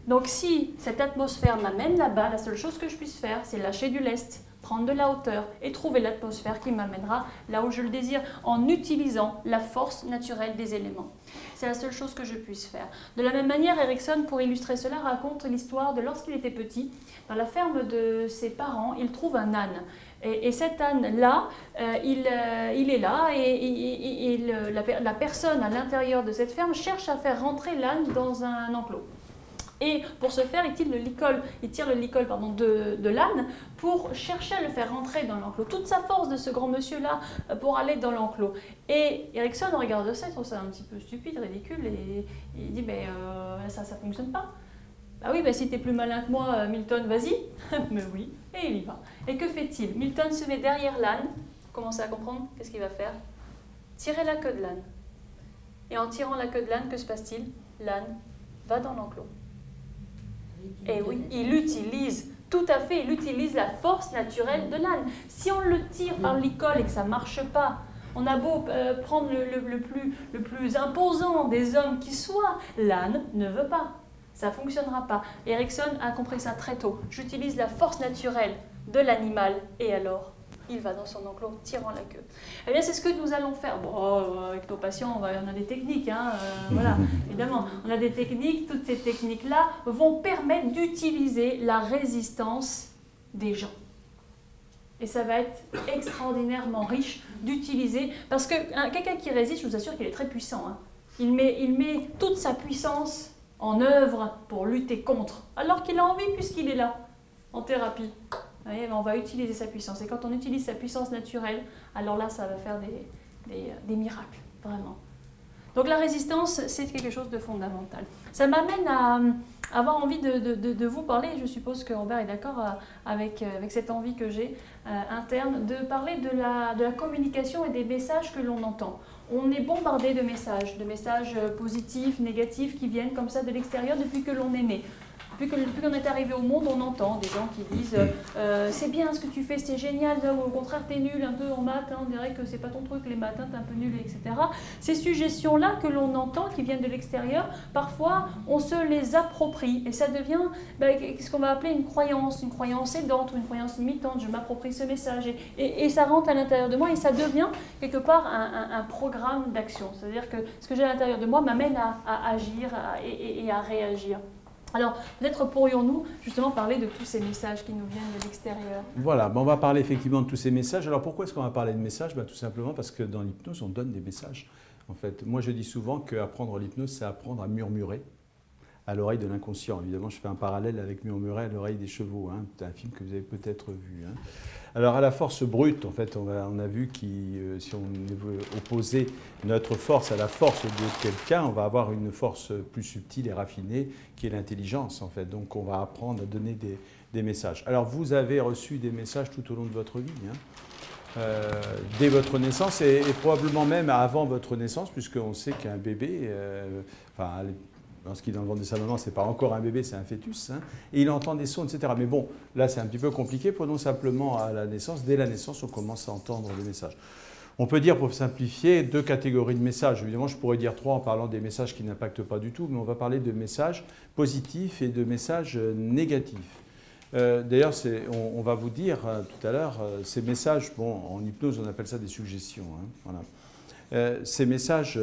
Donc si cette atmosphère m'amène là-bas, la seule chose que je puisse faire, c'est lâcher du lest, prendre de la hauteur et trouver l'atmosphère qui m'amènera là où je le désire en utilisant la force naturelle des éléments. C'est la seule chose que je puisse faire. De la même manière, Erikson, pour illustrer cela, raconte l'histoire de lorsqu'il était petit, dans la ferme de ses parents, il trouve un âne. Et cet âne-là, il est là et la personne à l'intérieur de cette ferme cherche à faire rentrer l'âne dans un enclos. Et pour ce faire, il tire le licol de l'âne pour chercher à le faire rentrer dans l'enclos. Toute sa force de ce grand monsieur-là pour aller dans l'enclos. Et Erikson regarde ça, il trouve ça un petit peu stupide, ridicule, et il dit mais ça ne fonctionne pas. Bah oui, bah si tu es plus malin que moi, Milton, vas-y. Mais oui, et il y va. Et que fait-il? Milton se met derrière l'âne, commencez à comprendre, qu'est-ce qu'il va faire? Tirer la queue de l'âne. Et en tirant la queue de l'âne, que se passe-t-il? L'âne va dans l'enclos. Et oui, il utilise, tout à fait, il utilise la force naturelle de l'âne. Si on le tire par le licol et que ça ne marche pas, on a beau prendre le plus imposant des hommes qui soit, l'âne ne veut pas. Ça ne fonctionnera pas. Erikson a compris ça très tôt. J'utilise la force naturelle de l'animal et alors, il va dans son enclos tirant la queue. Eh bien, c'est ce que nous allons faire. Bon, avec nos patients, on a des techniques, hein, voilà, évidemment. On a des techniques, toutes ces techniques-là vont permettre d'utiliser la résistance des gens. Et ça va être extraordinairement riche d'utiliser, parce que quelqu'un qui résiste, je vous assure qu'il est très puissant. Hein. Il met toute sa puissance en œuvre pour lutter contre, alors qu'il a envie puisqu'il est là, en thérapie. Vous voyez, on va utiliser sa puissance. Et quand on utilise sa puissance naturelle, alors là, ça va faire des miracles, vraiment. Donc la résistance, c'est quelque chose de fondamental. Ça m'amène à avoir envie de vous parler, je suppose que Robert est d'accord avec cette envie que j'ai interne, de parler de la communication et des messages que l'on entend. On est bombardé de messages positifs, négatifs, qui viennent comme ça de l'extérieur depuis que l'on est né. Depuis qu'on est arrivé au monde, on entend des gens qui disent c'est bien ce que tu fais, c'est génial, ou au contraire t'es nul un peu en maths, hein, on dirait que c'est pas ton truc les maths, hein, t'es un peu nul, etc. Ces suggestions-là que l'on entend, qui viennent de l'extérieur, parfois on se les approprie et ça devient ce qu'on va appeler une croyance aidante ou une croyance limitante. Je m'approprie ce message et ça rentre à l'intérieur de moi et ça devient quelque part un programme d'action. C'est-à-dire que ce que j'ai à l'intérieur de moi m'amène à agir et à réagir. Alors, peut-être pourrions-nous justement parler de tous ces messages qui nous viennent de l'extérieur. Voilà, on va parler effectivement de tous ces messages. Alors pourquoi est-ce qu'on va parler de messages? Tout simplement parce que dans l'hypnose, on donne des messages. En fait, moi je dis souvent qu'apprendre l'hypnose, c'est apprendre à murmurer à l'oreille de l'inconscient. Évidemment, je fais un parallèle avec murmurer à l'oreille des chevaux. Hein. C'est un film que vous avez peut-être vu. Hein. Alors à la force brute, en fait, on a vu que si on veut opposer notre force à la force de quelqu'un, on va avoir une force plus subtile et raffinée qui est l'intelligence, en fait. Donc on va apprendre à donner des messages. Alors vous avez reçu des messages tout au long de votre vie, hein, dès votre naissance et probablement même avant votre naissance, puisqu'on sait qu'un bébé, lorsqu'il est dans le ventre de sa maman, ce n'est pas encore un bébé, c'est un fœtus, hein, et il entend des sons, etc. Mais bon, là c'est un petit peu compliqué, prenons simplement à la naissance. Dès la naissance, on commence à entendre des messages. On peut dire, pour simplifier, 2 catégories de messages. Évidemment, je pourrais dire 3 en parlant des messages qui n'impactent pas du tout, mais on va parler de messages positifs et de messages négatifs. D'ailleurs, on va vous dire tout à l'heure, ces messages, bon, en hypnose, on appelle ça des suggestions. Hein, voilà. Ces messages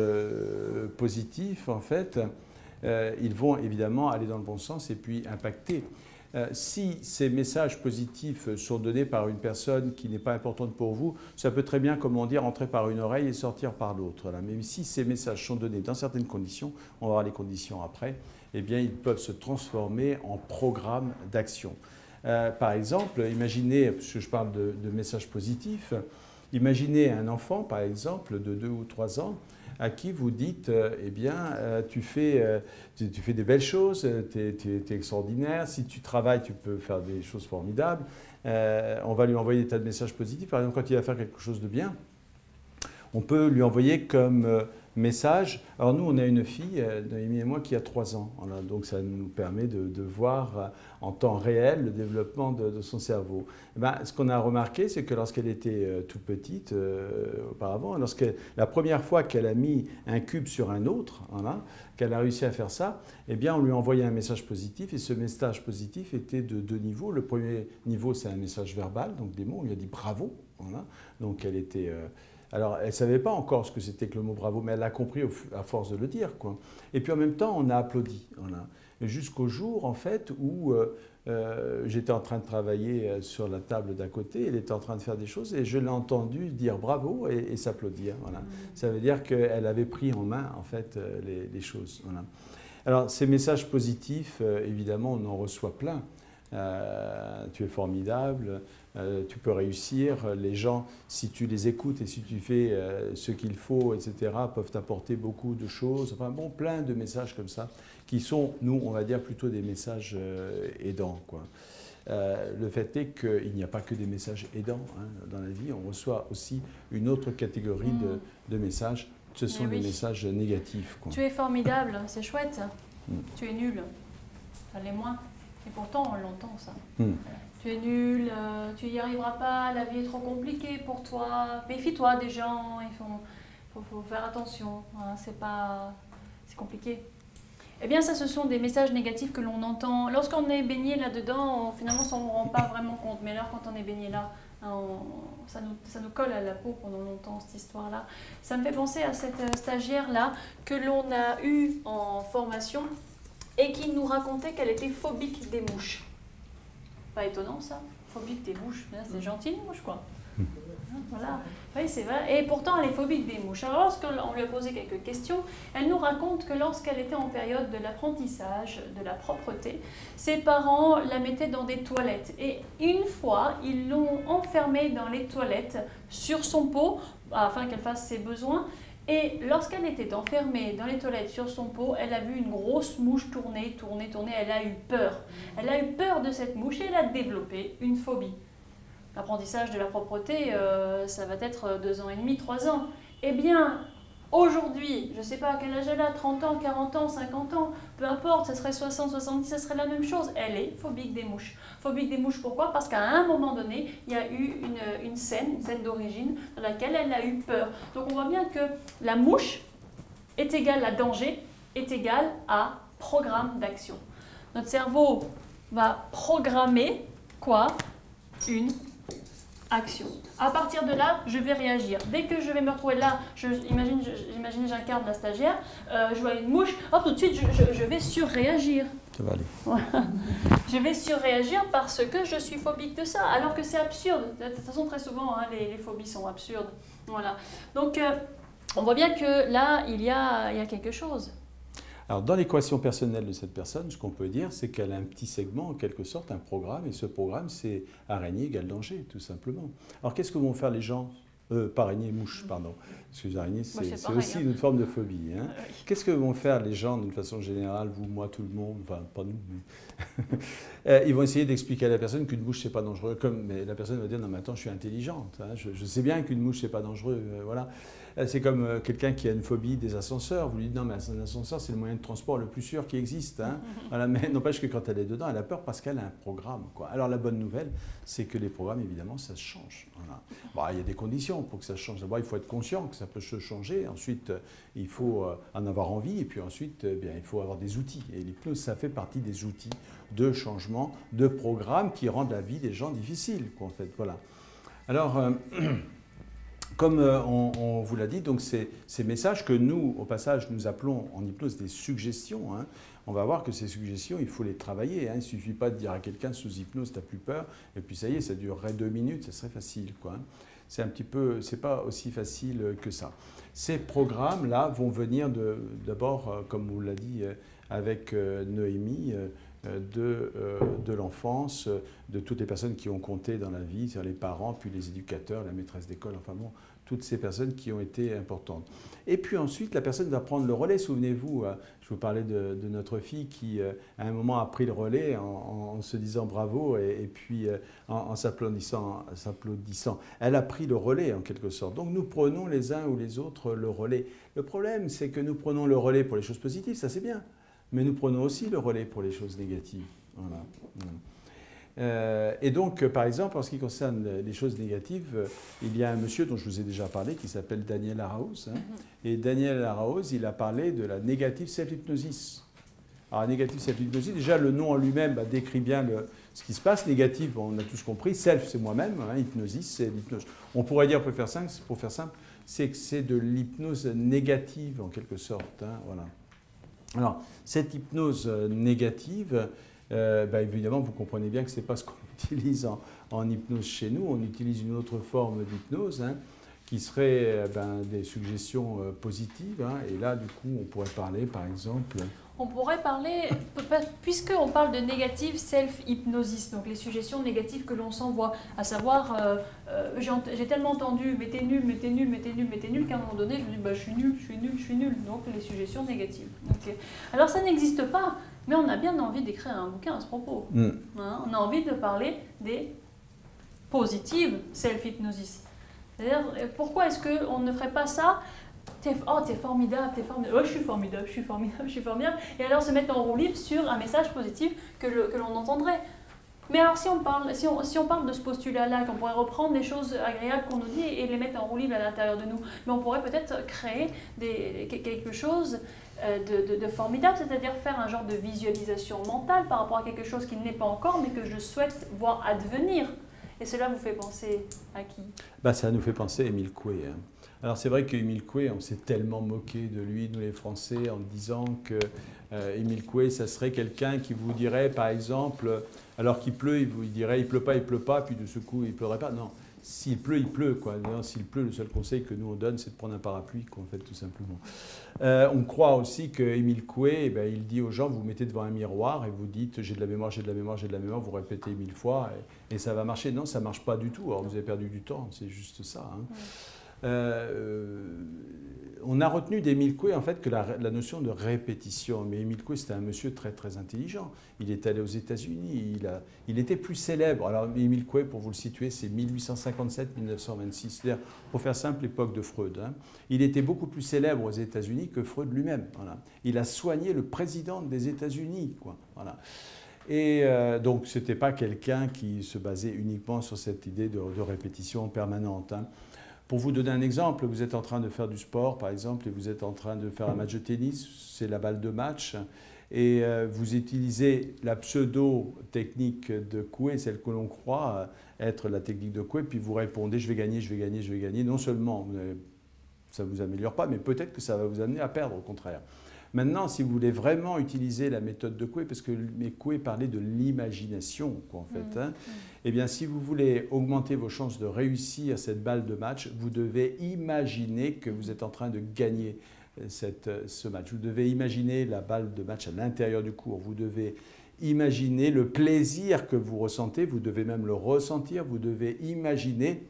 positifs, en fait, ils vont évidemment aller dans le bon sens et puis impacter. Si ces messages positifs sont donnés par une personne qui n'est pas importante pour vous, ça peut très bien, comment dire, entrer par une oreille et sortir par l'autre. Voilà. Mais si ces messages sont donnés dans certaines conditions, on va voir les conditions après, eh bien ils peuvent se transformer en programme d'action. Par exemple, imaginez, puisque je parle de messages positifs, imaginez un enfant, par exemple, de 2 ou 3 ans, à qui vous dites, eh bien, tu fais des belles choses, tu es extraordinaire, si tu travailles, tu peux faire des choses formidables. On va lui envoyer des tas de messages positifs. Par exemple, quand il va faire quelque chose de bien, on peut lui envoyer comme message. Alors nous, on a une fille, Noémie et moi, qui a 3 ans. Voilà, donc ça nous permet de voir en temps réel le développement de son cerveau. Et ce qu'on a remarqué, c'est que lorsqu'elle était toute petite, auparavant, la première fois qu'elle a mis un cube sur un autre, voilà, qu'elle a réussi à faire ça, eh bien, on lui a envoyé un message positif. Et ce message positif était de 2 niveaux. Le premier niveau, c'est un message verbal, donc des mots. On lui a dit bravo. Voilà. Donc elle était... Alors, elle ne savait pas encore ce que c'était que le mot bravo, mais elle l'a compris à force de le dire, quoi. Et puis en même temps, on a applaudi. Voilà. Jusqu'au jour, en fait, où j'étais en train de travailler sur la table d'à côté, elle était en train de faire des choses, et je l'ai entendu dire bravo et s'applaudir. Voilà. Ça veut dire qu'elle avait pris en main, en fait, les choses. Voilà. Alors, ces messages positifs, évidemment, on en reçoit plein. Tu es formidable, tu peux réussir, les gens, si tu les écoutes et si tu fais ce qu'il faut, etc., peuvent t'apporter beaucoup de choses, enfin bon, plein de messages comme ça, qui sont, nous, on va dire, plutôt des messages aidants, quoi. Le fait est qu'il n'y a pas que des messages aidants, hein, dans la vie, on reçoit aussi une autre catégorie de messages, ce sont des messages négatifs, quoi. Tu es formidable, c'est chouette, tu es nul, ça l'est moins. Et pourtant, on l'entend, ça. Tu es nul, tu n'y arriveras pas, la vie est trop compliquée pour toi. Méfie-toi des gens, il faut faire attention. Hein, c'est compliqué. Eh bien, ça, ce sont des messages négatifs que l'on entend. Lorsqu'on est baigné là-dedans, finalement, on ne rend pas vraiment compte. Mais alors, quand on est baigné là, ça nous colle à la peau pendant longtemps, cette histoire-là. Ça me fait penser à cette stagiaire-là que l'on a eue en formation et qui nous racontait qu'elle était phobique des mouches. Pas étonnant, ça. Phobique des mouches. C'est gentil, les mouches, quoi. Voilà, oui, c'est vrai. Et pourtant, elle est phobique des mouches. Alors, lorsqu'on lui a posé quelques questions, elle nous raconte que lorsqu'elle était en période de l'apprentissage, de la propreté, ses parents la mettaient dans des toilettes. Et une fois, ils l'ont enfermée dans les toilettes sur son pot, afin qu'elle fasse ses besoins. Et lorsqu'elle était enfermée dans les toilettes sur son pot, elle a vu une grosse mouche tourner. Elle a eu peur. Elle a eu peur de cette mouche et elle a développé une phobie. L'apprentissage de la propreté, ça va être 2 ans et demi, 3 ans. Eh bien, aujourd'hui, je ne sais pas à quel âge elle a, 30 ans, 40 ans, 50 ans, peu importe, ça serait 60, 70, ça serait la même chose. Elle est phobique des mouches. Phobique des mouches, pourquoi? Parce qu'à un moment donné, il y a eu une scène d'origine dans laquelle elle a eu peur. Donc on voit bien que la mouche est égale à danger, est égale à programme d'action. Notre cerveau va programmer quoi? Une action. À partir de là, je vais réagir. Dès que je vais me retrouver là, j'imagine j'incarne la stagiaire, je vois une mouche, hop, tout de suite je vais surréagir. Ça va aller. Voilà. Je vais surréagir parce que je suis phobique de ça, alors que c'est absurde. De toute façon, très souvent, hein, les phobies sont absurdes. Voilà. Donc, on voit bien que là, il y a quelque chose. Alors, dans l'équation personnelle de cette personne, ce qu'on peut dire, c'est qu'elle a un petit segment, en quelque sorte, un programme, et ce programme, c'est araignée égale danger, tout simplement. Alors, qu'est-ce que vont faire les gens pas araignée, mouche, pardon. Parce que les araignées, c'est aussi une forme de phobie. Hein. Oui. Qu'est-ce que vont faire les gens, d'une façon générale, vous, moi, tout le monde, enfin, pas nous, mais ils vont essayer d'expliquer à la personne qu'une mouche, c'est pas dangereux. Mais la personne va dire, non, mais attends, je suis intelligente. Hein, je sais bien qu'une mouche, c'est pas dangereux. Voilà. C'est comme quelqu'un qui a une phobie des ascenseurs. Vous lui dites, non, mais un ascenseur, c'est le moyen de transport le plus sûr qui existe. Hein. Voilà, mais n'empêche que quand elle est dedans, elle a peur parce qu'elle a un programme. Quoi. Alors, la bonne nouvelle, c'est que les programmes, évidemment, ça se change. Voilà. Bon, il y a des conditions pour que ça se change. D'abord, il faut être conscient que ça peut se changer. Ensuite, il faut en avoir envie. Et puis ensuite, bien, il faut avoir des outils. Et l'hypnose, ça fait partie des outils de changement, de programmes qui rendent la vie des gens difficile, quoi, en fait. Voilà. Alors... Comme on vous l'a dit, donc ces messages que nous, au passage, nous appelons en hypnose des suggestions, hein, on va voir que ces suggestions, il faut les travailler. Hein, il ne suffit pas de dire à quelqu'un sous hypnose, tu n'as plus peur, et puis ça y est, ça durerait 2 minutes, ça serait facile. Quoi, hein. C'est un petit peu, c'est pas aussi facile que ça. Ces programmes-là vont venir d'abord, comme on l'a dit avec Noémie, de l'enfance, de toutes les personnes qui ont compté dans la vie, c'est-à-dire les parents, puis les éducateurs, la maîtresse d'école, enfin bon, toutes ces personnes qui ont été importantes. Et puis ensuite, la personne va prendre le relais. Souvenez-vous, je vous parlais de notre fille qui, à un moment, a pris le relais en se disant bravo et puis en s'applaudissant. Elle a pris le relais, en quelque sorte. Donc nous prenons les uns ou les autres le relais. Le problème, c'est que nous prenons le relais pour les choses positives, ça c'est bien. Mais nous prenons aussi le relais pour les choses négatives. Voilà. Et donc, par exemple, en ce qui concerne les choses négatives, il y a un monsieur dont je vous ai déjà parlé qui s'appelle Daniel Arauz. Hein, et Daniel Arauz, il a parlé de la negative self-hypnosis. Alors, negative self-hypnosis, déjà, le nom en lui-même décrit bien ce qui se passe. Négative, on a tous compris. Self, c'est moi-même. Hein, hypnosis, c'est l'hypnose. On pourrait dire, pour faire simple, c'est que c'est de l'hypnose négative, en quelque sorte. Hein, voilà. Alors, cette hypnose négative, évidemment, vous comprenez bien que ce n'est pas ce qu'on utilise en hypnose chez nous. On utilise une autre forme d'hypnose, hein, qui serait des suggestions positives. Hein, et là, du coup, on pourrait parler, par exemple... On pourrait parler, puisqu'on parle de negative self-hypnosis, donc les suggestions négatives que l'on s'envoie, à savoir, j'ai tellement entendu, mais t'es nul, mais t'es nul, mais t'es nul, mais t'es nul, qu'à un moment donné, je me dis, je suis nul, je suis nul, je suis nul. Donc les suggestions négatives. Okay. Alors ça n'existe pas, mais on a bien envie d'écrire un bouquin à ce propos. Hein, on a envie de parler des positives self-hypnosis. C'est-à-dire, pourquoi est-ce qu'on ne ferait pas ça? T'es formidable, t'es formidable. Oh, je suis formidable, je suis formidable, je suis formidable. Et alors se mettre en roue libre sur un message positif que l'on entendrait. Mais alors, si on parle de ce postulat-là, qu'on pourrait reprendre des choses agréables qu'on nous dit et les mettre en roue libre à l'intérieur de nous, mais on pourrait peut-être créer quelque chose de formidable, c'est-à-dire faire un genre de visualisation mentale par rapport à quelque chose qui n'est pas encore, mais que je souhaite voir advenir. Et cela vous fait penser à qui? Ça nous fait penser à Émile Coué. Hein. Alors c'est vrai qu'Émile Coué, on s'est tellement moqué de lui, nous les Français, en disant que Émile Coué, ça serait quelqu'un qui vous dirait, par exemple, alors qu'il pleut, il vous dirait, il pleut pas, puis de ce coup, il pleurait pas. Non, s'il pleut, il pleut, quoi. S'il pleut, le seul conseil que nous on donne, c'est de prendre un parapluie, quoi, en fait, tout simplement. On croit aussi qu'Émile Coué, il dit aux gens, vous vous mettez devant un miroir et vous dites, j'ai de la mémoire, j'ai de la mémoire, j'ai de la mémoire, vous répétez 1000 fois et ça va marcher. Non, ça marche pas du tout. Alors vous avez perdu du temps, c'est juste ça. Hein. On a retenu d'Émile Coué en fait que la notion de répétition. Mais Émile Coué, c'était un monsieur très très intelligent. Il est allé aux États-Unis. Il était plus célèbre. Alors Émile Coué, pour vous le situer, c'est 1857-1926. C'est-à-dire, pour faire simple, l'époque de Freud. Hein. Il était beaucoup plus célèbre aux États-Unis que Freud lui-même. Voilà. Il a soigné le président des États-Unis, quoi. Voilà. Et donc, ce n'était pas quelqu'un qui se basait uniquement sur cette idée de répétition permanente. Hein. Pour vous donner un exemple, vous êtes en train de faire du sport, par exemple, et vous êtes en train de faire un match de tennis, c'est la balle de match, et vous utilisez la pseudo-technique de Coué, celle que l'on croit être la technique de Coué, puis vous répondez « je vais gagner, je vais gagner, je vais gagner ». Non seulement ça ne vous améliore pas, mais peut-être que ça va vous amener à perdre, au contraire. Maintenant, si vous voulez vraiment utiliser la méthode de Coué, parce que Coué parlait de l'imagination, quoi, en fait, hein, eh bien, si vous voulez augmenter vos chances de réussir cette balle de match, vous devez imaginer que vous êtes en train de gagner ce match. Vous devez imaginer la balle de match à l'intérieur du court. Vous devez imaginer le plaisir que vous ressentez. Vous devez même le ressentir. Vous devez imaginer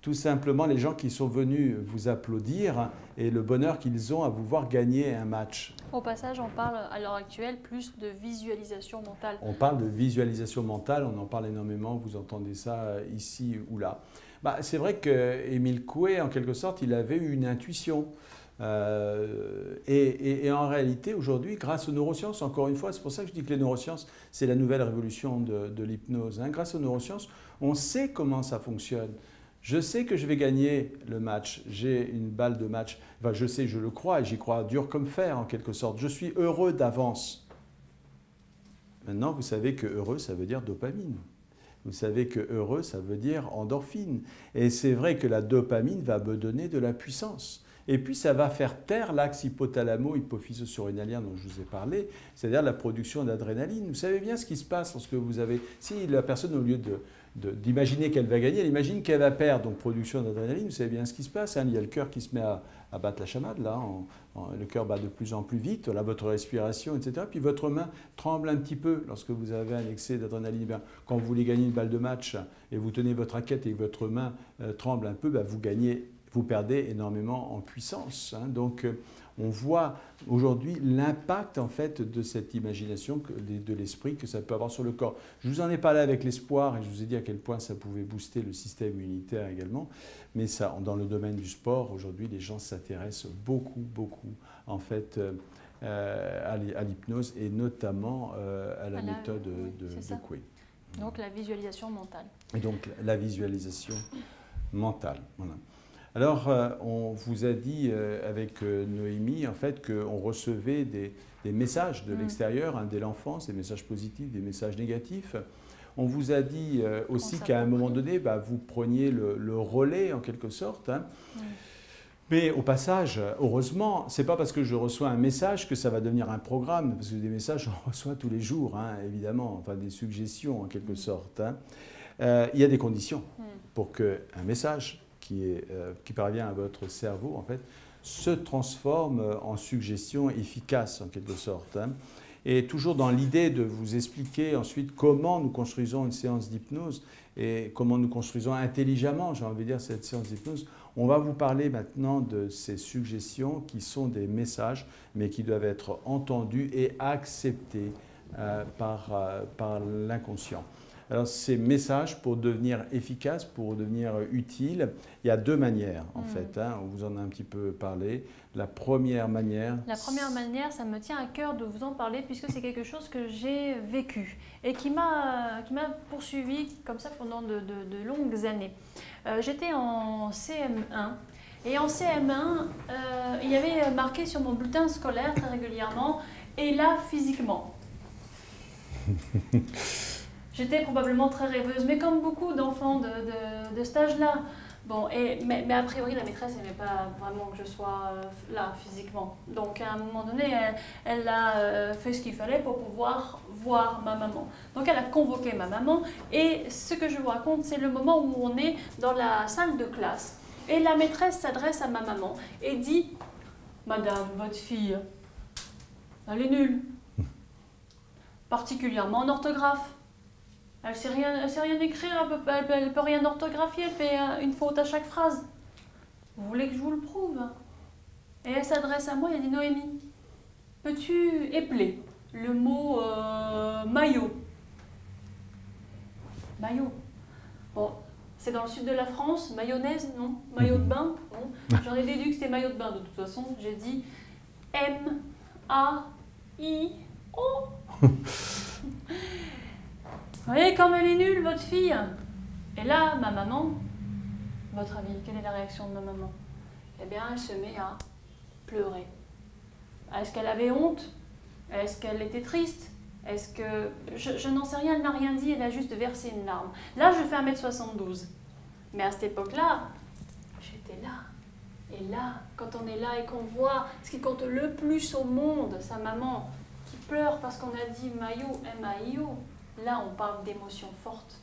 tout simplement les gens qui sont venus vous applaudir et le bonheur qu'ils ont à vous voir gagner un match. Au passage, on parle à l'heure actuelle plus de visualisation mentale. On parle de visualisation mentale, on en parle énormément, vous entendez ça ici ou là. C'est vrai qu'Émile Coué, en quelque sorte, il avait eu une intuition. Et en réalité, aujourd'hui, grâce aux neurosciences, encore une fois, c'est pour ça que je dis que les neurosciences, c'est la nouvelle révolution de l'hypnose. Hein. Grâce aux neurosciences, on sait comment ça fonctionne. Je sais que je vais gagner le match, j'ai une balle de match, je sais, je le crois et j'y crois dur comme fer en quelque sorte. Je suis heureux d'avance. Maintenant, vous savez que heureux, ça veut dire dopamine. Vous savez que heureux, ça veut dire endorphine. Et c'est vrai que la dopamine va me donner de la puissance. Et puis, ça va faire taire l'axe hypothalamo-hypophyso-surrénalien dont je vous ai parlé, c'est-à-dire la production d'adrénaline. Vous savez bien ce qui se passe lorsque vous avez... Si la personne, au lieu d'imaginer qu'elle va gagner, elle imagine qu'elle va perdre, donc production d'adrénaline, vous savez bien ce qui se passe, hein, il y a le cœur qui se met à battre la chamade, là, le cœur bat de plus en plus vite, là, votre respiration, etc. Puis votre main tremble un petit peu lorsque vous avez un excès d'adrénaline. Quand vous voulez gagner une balle de match et vous tenez votre raquette et que votre main tremble un peu, vous perdez énormément en puissance. Hein. Donc, on voit aujourd'hui l'impact en fait de cette imagination de l'esprit que ça peut avoir sur le corps. Je vous en ai parlé avec l'espoir et je vous ai dit à quel point ça pouvait booster le système immunitaire également. Mais ça, dans le domaine du sport, aujourd'hui, les gens s'intéressent beaucoup en fait à l'hypnose et notamment à la méthode de Coué. Donc la visualisation mentale. Et donc la visualisation mentale. Voilà. Alors, on vous a dit avec Noémie, en fait, qu'on recevait des messages de l'extérieur, hein, dès l'enfance, des messages positifs, des messages négatifs. On vous a dit aussi qu'à un moment donné, vous preniez le relais, en quelque sorte. Hein. Mais au passage, heureusement, ce n'est pas parce que je reçois un message que ça va devenir un programme, parce que des messages, j'en reçois tous les jours, hein, évidemment, enfin des suggestions, en quelque sorte. Hein. Il y a des conditions pour qu'un message qui parvient à votre cerveau, en fait, se transforme en suggestion efficace, en quelque sorte. Hein. Et toujours dans l'idée de vous expliquer ensuite comment nous construisons une séance d'hypnose et comment nous construisons intelligemment, j'ai envie de dire, cette séance d'hypnose. On va vous parler maintenant de ces suggestions qui sont des messages, mais qui doivent être entendus et acceptés par l'inconscient. Alors ces messages, pour devenir efficaces, pour devenir utiles, il y a deux manières en fait, hein, on vous en a un petit peu parlé. La première manière... La première manière, ça me tient à cœur de vous en parler puisque c'est quelque chose que j'ai vécu et qui m'a poursuivi comme ça pendant de longues années. J'étais en CM1 et en CM1, il y avait marqué sur mon bulletin scolaire très régulièrement « et là physiquement ». J'étais probablement très rêveuse, mais comme beaucoup d'enfants de cet âge-là. Bon, mais a priori, la maîtresse n'aimait pas vraiment que je sois là physiquement. Donc, à un moment donné, elle a fait ce qu'il fallait pour pouvoir voir ma maman. Donc, elle a convoqué ma maman. Et ce que je vous raconte, c'est le moment où on est dans la salle de classe. Et la maîtresse s'adresse à ma maman et dit « Madame, votre fille, elle est nulle. Particulièrement en orthographe. Elle ne sait rien écrire, elle ne peut rien orthographier, elle fait une faute à chaque phrase. Vous voulez que je vous le prouve? » Et elle s'adresse à moi et elle dit « Noémie, peux-tu épeler le mot maillot ?» Maillot. Bon, c'est dans le sud de la France, mayonnaise, non? Maillot de bain, bon. J'en ai déduit que c'était maillot de bain de toute façon. J'ai dit M-A-I-O. Vous voyez comme elle est nulle, votre fille? Et là, ma maman, votre avis, quelle est la réaction de ma maman? Eh bien, elle se met à pleurer. Est-ce qu'elle avait honte? Est-ce qu'elle était triste? Est-ce que... Je n'en sais rien, elle n'a rien dit, elle a juste versé une larme. Là, je fais 1m72. Mais à cette époque-là, j'étais là. Et là, quand on est là et qu'on voit ce qui compte le plus au monde, sa maman, qui pleure parce qu'on a dit maillot, M-A-I-O, là, on parle d'émotions fortes.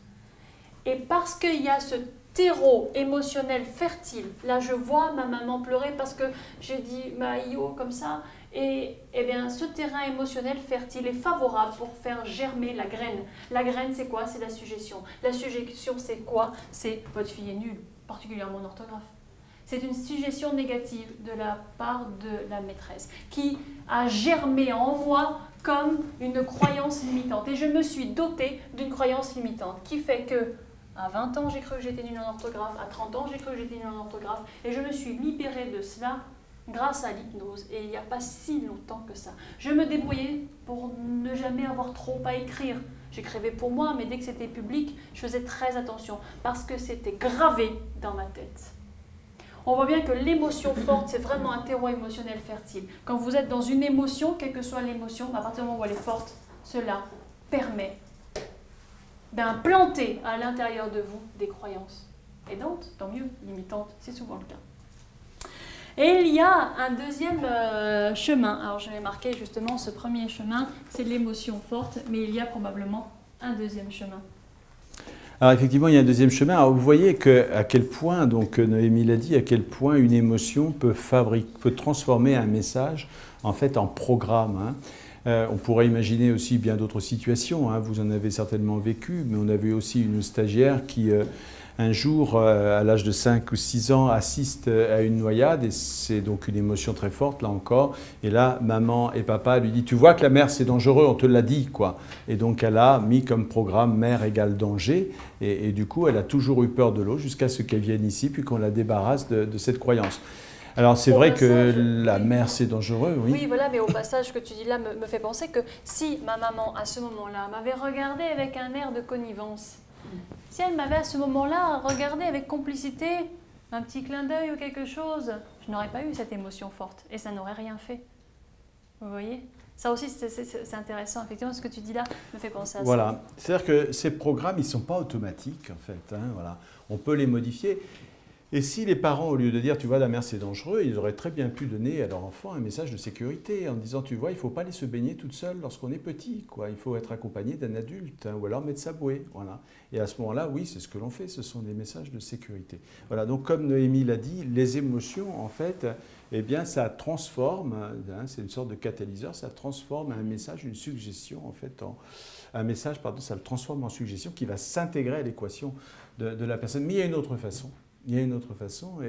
Et parce qu'il y a ce terreau émotionnel fertile, là, je vois ma maman pleurer parce que j'ai dit maillot comme ça. Et eh bien, ce terrain émotionnel fertile est favorable pour faire germer la graine. La graine, c'est quoi? C'est la suggestion. La suggestion, c'est quoi? C'est votre fille est nulle, particulièrement en orthographe. C'est une suggestion négative de la part de la maîtresse qui a germé en moi comme une croyance limitante. Et je me suis dotée d'une croyance limitante qui fait que à 20 ans, j'ai cru que j'étais nulle en orthographe, à 30 ans, j'ai cru que j'étais nulle en orthographe, et je me suis libérée de cela grâce à l'hypnose, et il n'y a pas si longtemps que ça. Je me débrouillais pour ne jamais avoir trop à écrire. J'écrivais pour moi, mais dès que c'était public, je faisais très attention, parce que c'était gravé dans ma tête. On voit bien que l'émotion forte, c'est vraiment un terreau émotionnel fertile. Quand vous êtes dans une émotion, quelle que soit l'émotion, à partir du moment où elle est forte, cela permet d'implanter à l'intérieur de vous des croyances. Aidantes, tant mieux, limitantes, c'est souvent le cas. Et il y a un deuxième chemin. Alors j'avais marqué justement ce premier chemin, c'est l'émotion forte, mais il y a probablement un deuxième chemin. Alors effectivement, il y a un deuxième chemin. Alors vous voyez à quel point, donc Noémie l'a dit, à quel point une émotion peut transformer un message en fait en programme. Hein. On pourrait imaginer aussi bien d'autres situations. Hein. Vous en avez certainement vécu, mais on a vu aussi une stagiaire qui un jour, à l'âge de 5 ou 6 ans, assiste à une noyade et c'est donc une émotion très forte, là encore. Et là, maman et papa lui disent « Tu vois que la mer, c'est dangereux, on te l'a dit, quoi. » Et donc, elle a mis comme programme « mer égale danger » et du coup, elle a toujours eu peur de l'eau jusqu'à ce qu'elle vienne ici, puis qu'on la débarrasse de cette croyance. Alors, c'est vrai que la mer, c'est dangereux, oui. Oui, voilà, mais au passage que tu dis là me fait penser que si ma maman, à ce moment-là, m'avait regardé avec un air de connivence, si elle m'avait à ce moment-là regardé avec complicité, un petit clin d'œil ou quelque chose, je n'aurais pas eu cette émotion forte et ça n'aurait rien fait. Vous voyez? Ça aussi, c'est intéressant. Effectivement, ce que tu dis là me fait penser à ça. Voilà. C'est-à-dire que ces programmes, ils ne sont pas automatiques, en fait. Hein, voilà. On peut les modifier. Et si les parents, au lieu de dire « tu vois, la mer c'est dangereux », ils auraient très bien pu donner à leur enfant un message de sécurité en disant « tu vois, il ne faut pas aller se baigner toute seule lorsqu'on est petit, quoi. Il faut être accompagné d'un adulte, hein, ou alors mettre sa bouée. » Voilà. Et à ce moment-là, oui, c'est ce que l'on fait, ce sont des messages de sécurité. Voilà, donc comme Noémie l'a dit, les émotions, en fait, eh bien, ça transforme, hein, c'est une sorte de catalyseur, ça transforme un message, une suggestion, en fait, un message, pardon, ça le transforme en suggestion qui va s'intégrer à l'équation de la personne. Mais il y a une autre façon. Il y a une autre façon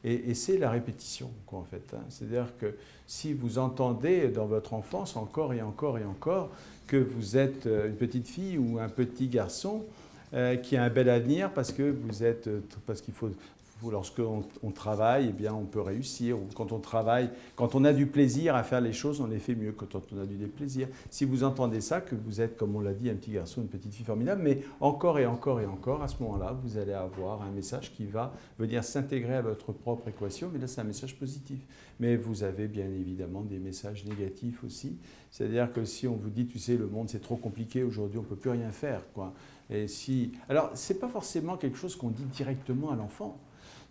et c'est la répétition, quoi, en fait. Hein. C'est-à-dire que si vous entendez dans votre enfance encore et encore et encore que vous êtes une petite fille ou un petit garçon qui a un bel avenir parce que parce qu'il faut lorsqu'on travaille, eh bien, on peut réussir. Ou quand on travaille, quand on a du plaisir à faire les choses, on les fait mieux que quand on a du déplaisir. Si vous entendez ça, que vous êtes, comme on l'a dit, un petit garçon, une petite fille formidable, mais encore et encore et encore, à ce moment-là, vous allez avoir un message qui va venir s'intégrer à votre propre équation. Mais là, c'est un message positif. Mais vous avez bien évidemment des messages négatifs aussi. C'est-à-dire que si on vous dit, tu sais, le monde, c'est trop compliqué, aujourd'hui, on ne peut plus rien faire, quoi. Et si... Alors, ce n'est pas forcément quelque chose qu'on dit directement à l'enfant.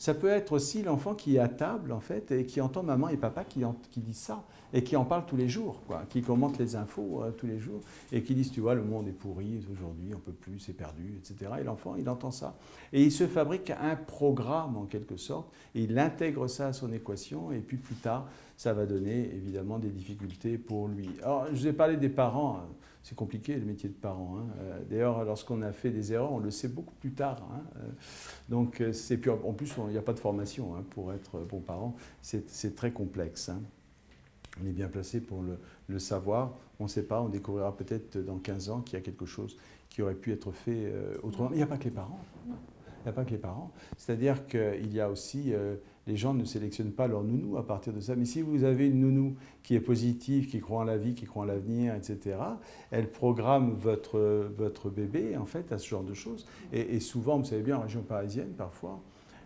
Ça peut être aussi l'enfant qui est à table, en fait, et qui entend maman et papa qui disent ça, et qui en parlent tous les jours, quoi, qui commentent les infos tous les jours, et qui disent, tu vois, le monde est pourri, aujourd'hui, on ne peut plus, c'est perdu, etc. Et l'enfant, il entend ça. Et il se fabrique un programme, en quelque sorte, et il intègre ça à son équation, et puis plus tard, ça va donner, évidemment, des difficultés pour lui. Alors, je vous ai parlé des parents. C'est compliqué le métier de parent. Hein. D'ailleurs, lorsqu'on a fait des erreurs, on le sait beaucoup plus tard. Hein. Donc, puis en plus, il n'y a pas de formation hein, pour être bon parent. C'est très complexe. Hein. On est bien placé pour le savoir. On ne sait pas, on découvrira peut-être dans 15 ans qu'il y a quelque chose qui aurait pu être fait autrement. Mais il n'y a pas que les parents. Il n'y a pas que les parents. C'est-à-dire qu'il y a aussi... les gens ne sélectionnent pas leur nounou à partir de ça. Mais si vous avez une nounou qui est positive, qui croit en la vie, qui croit en l'avenir, etc., elle programme votre bébé, en fait, à ce genre de choses. Et souvent, vous savez bien, en région parisienne, parfois,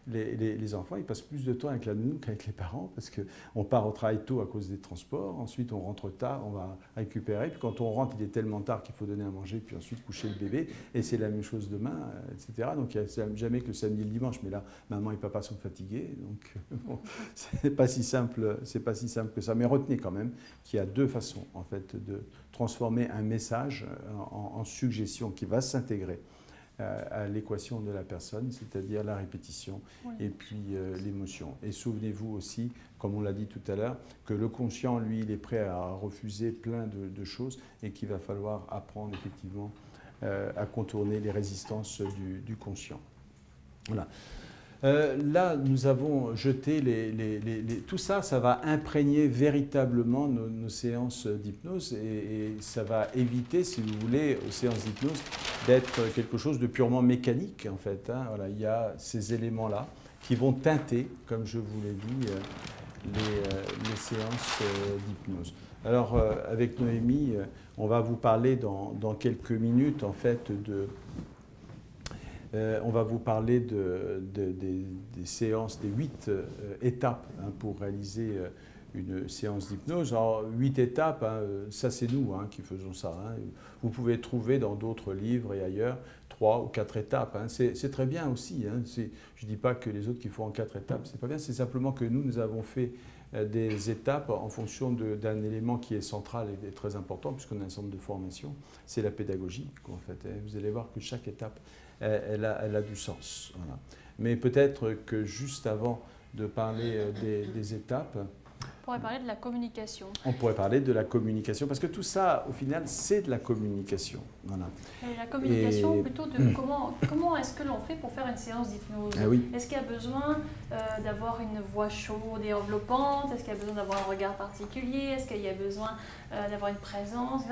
les enfants, ils passent plus de temps avec la nounou qu'avec les parents parce qu'on part au travail tôt à cause des transports, ensuite on rentre tard, on va récupérer, puis quand on rentre, il est tellement tard qu'il faut donner à manger, puis ensuite coucher le bébé, et c'est la même chose demain, etc. Donc il n'y a jamais que le samedi et le dimanche, mais là, maman et papa sont fatigués, donc bon, c'est pas si simple que ça. Mais retenez quand même qu'il y a deux façons, en fait, de transformer un message en suggestion qui va s'intégrer à l'équation de la personne, c'est-à-dire la répétition et puis l'émotion. Et souvenez-vous aussi, comme on l'a dit tout à l'heure, que le conscient, lui, il est prêt à refuser plein de choses et qu'il va falloir apprendre effectivement à contourner les résistances du conscient. Voilà. Là, nous avons jeté tout ça, ça va imprégner véritablement nos séances d'hypnose et ça va éviter, si vous voulez, aux séances d'hypnose, d'être quelque chose de purement mécanique, en fait. Hein. Voilà, il y a ces éléments-là qui vont teinter, comme je vous l'ai dit, les séances d'hypnose. Alors, avec Noémie, on va vous parler dans quelques minutes, en fait, on va vous parler des séances, des 8 étapes hein, pour réaliser une séance d'hypnose. Alors, 8 étapes, hein, ça c'est nous hein, qui faisons ça. Hein. Vous pouvez trouver dans d'autres livres et ailleurs 3 ou 4 étapes. Hein. C'est très bien aussi. Hein. Je ne dis pas que les autres qui font en 4 étapes, c'est pas bien. C'est simplement que nous avons fait des étapes en fonction d'un élément qui est central et très important, puisqu'on a un centre de formation, c'est la pédagogie. En fait. Et vous allez voir que chaque étape, elle a du sens. Voilà. Mais peut-être que juste avant de parler des étapes, on pourrait parler de la communication. On pourrait parler de la communication, parce que tout ça, au final, c'est de la communication. Voilà. Et la communication, plutôt de comment est-ce que l'on fait pour faire une séance d'hypnose? Ah oui. Est-ce qu'il y a besoin d'avoir une voix chaude et enveloppante? Est-ce qu'il y a besoin d'avoir un regard particulier? Est-ce qu'il y a besoin d'avoir une présence?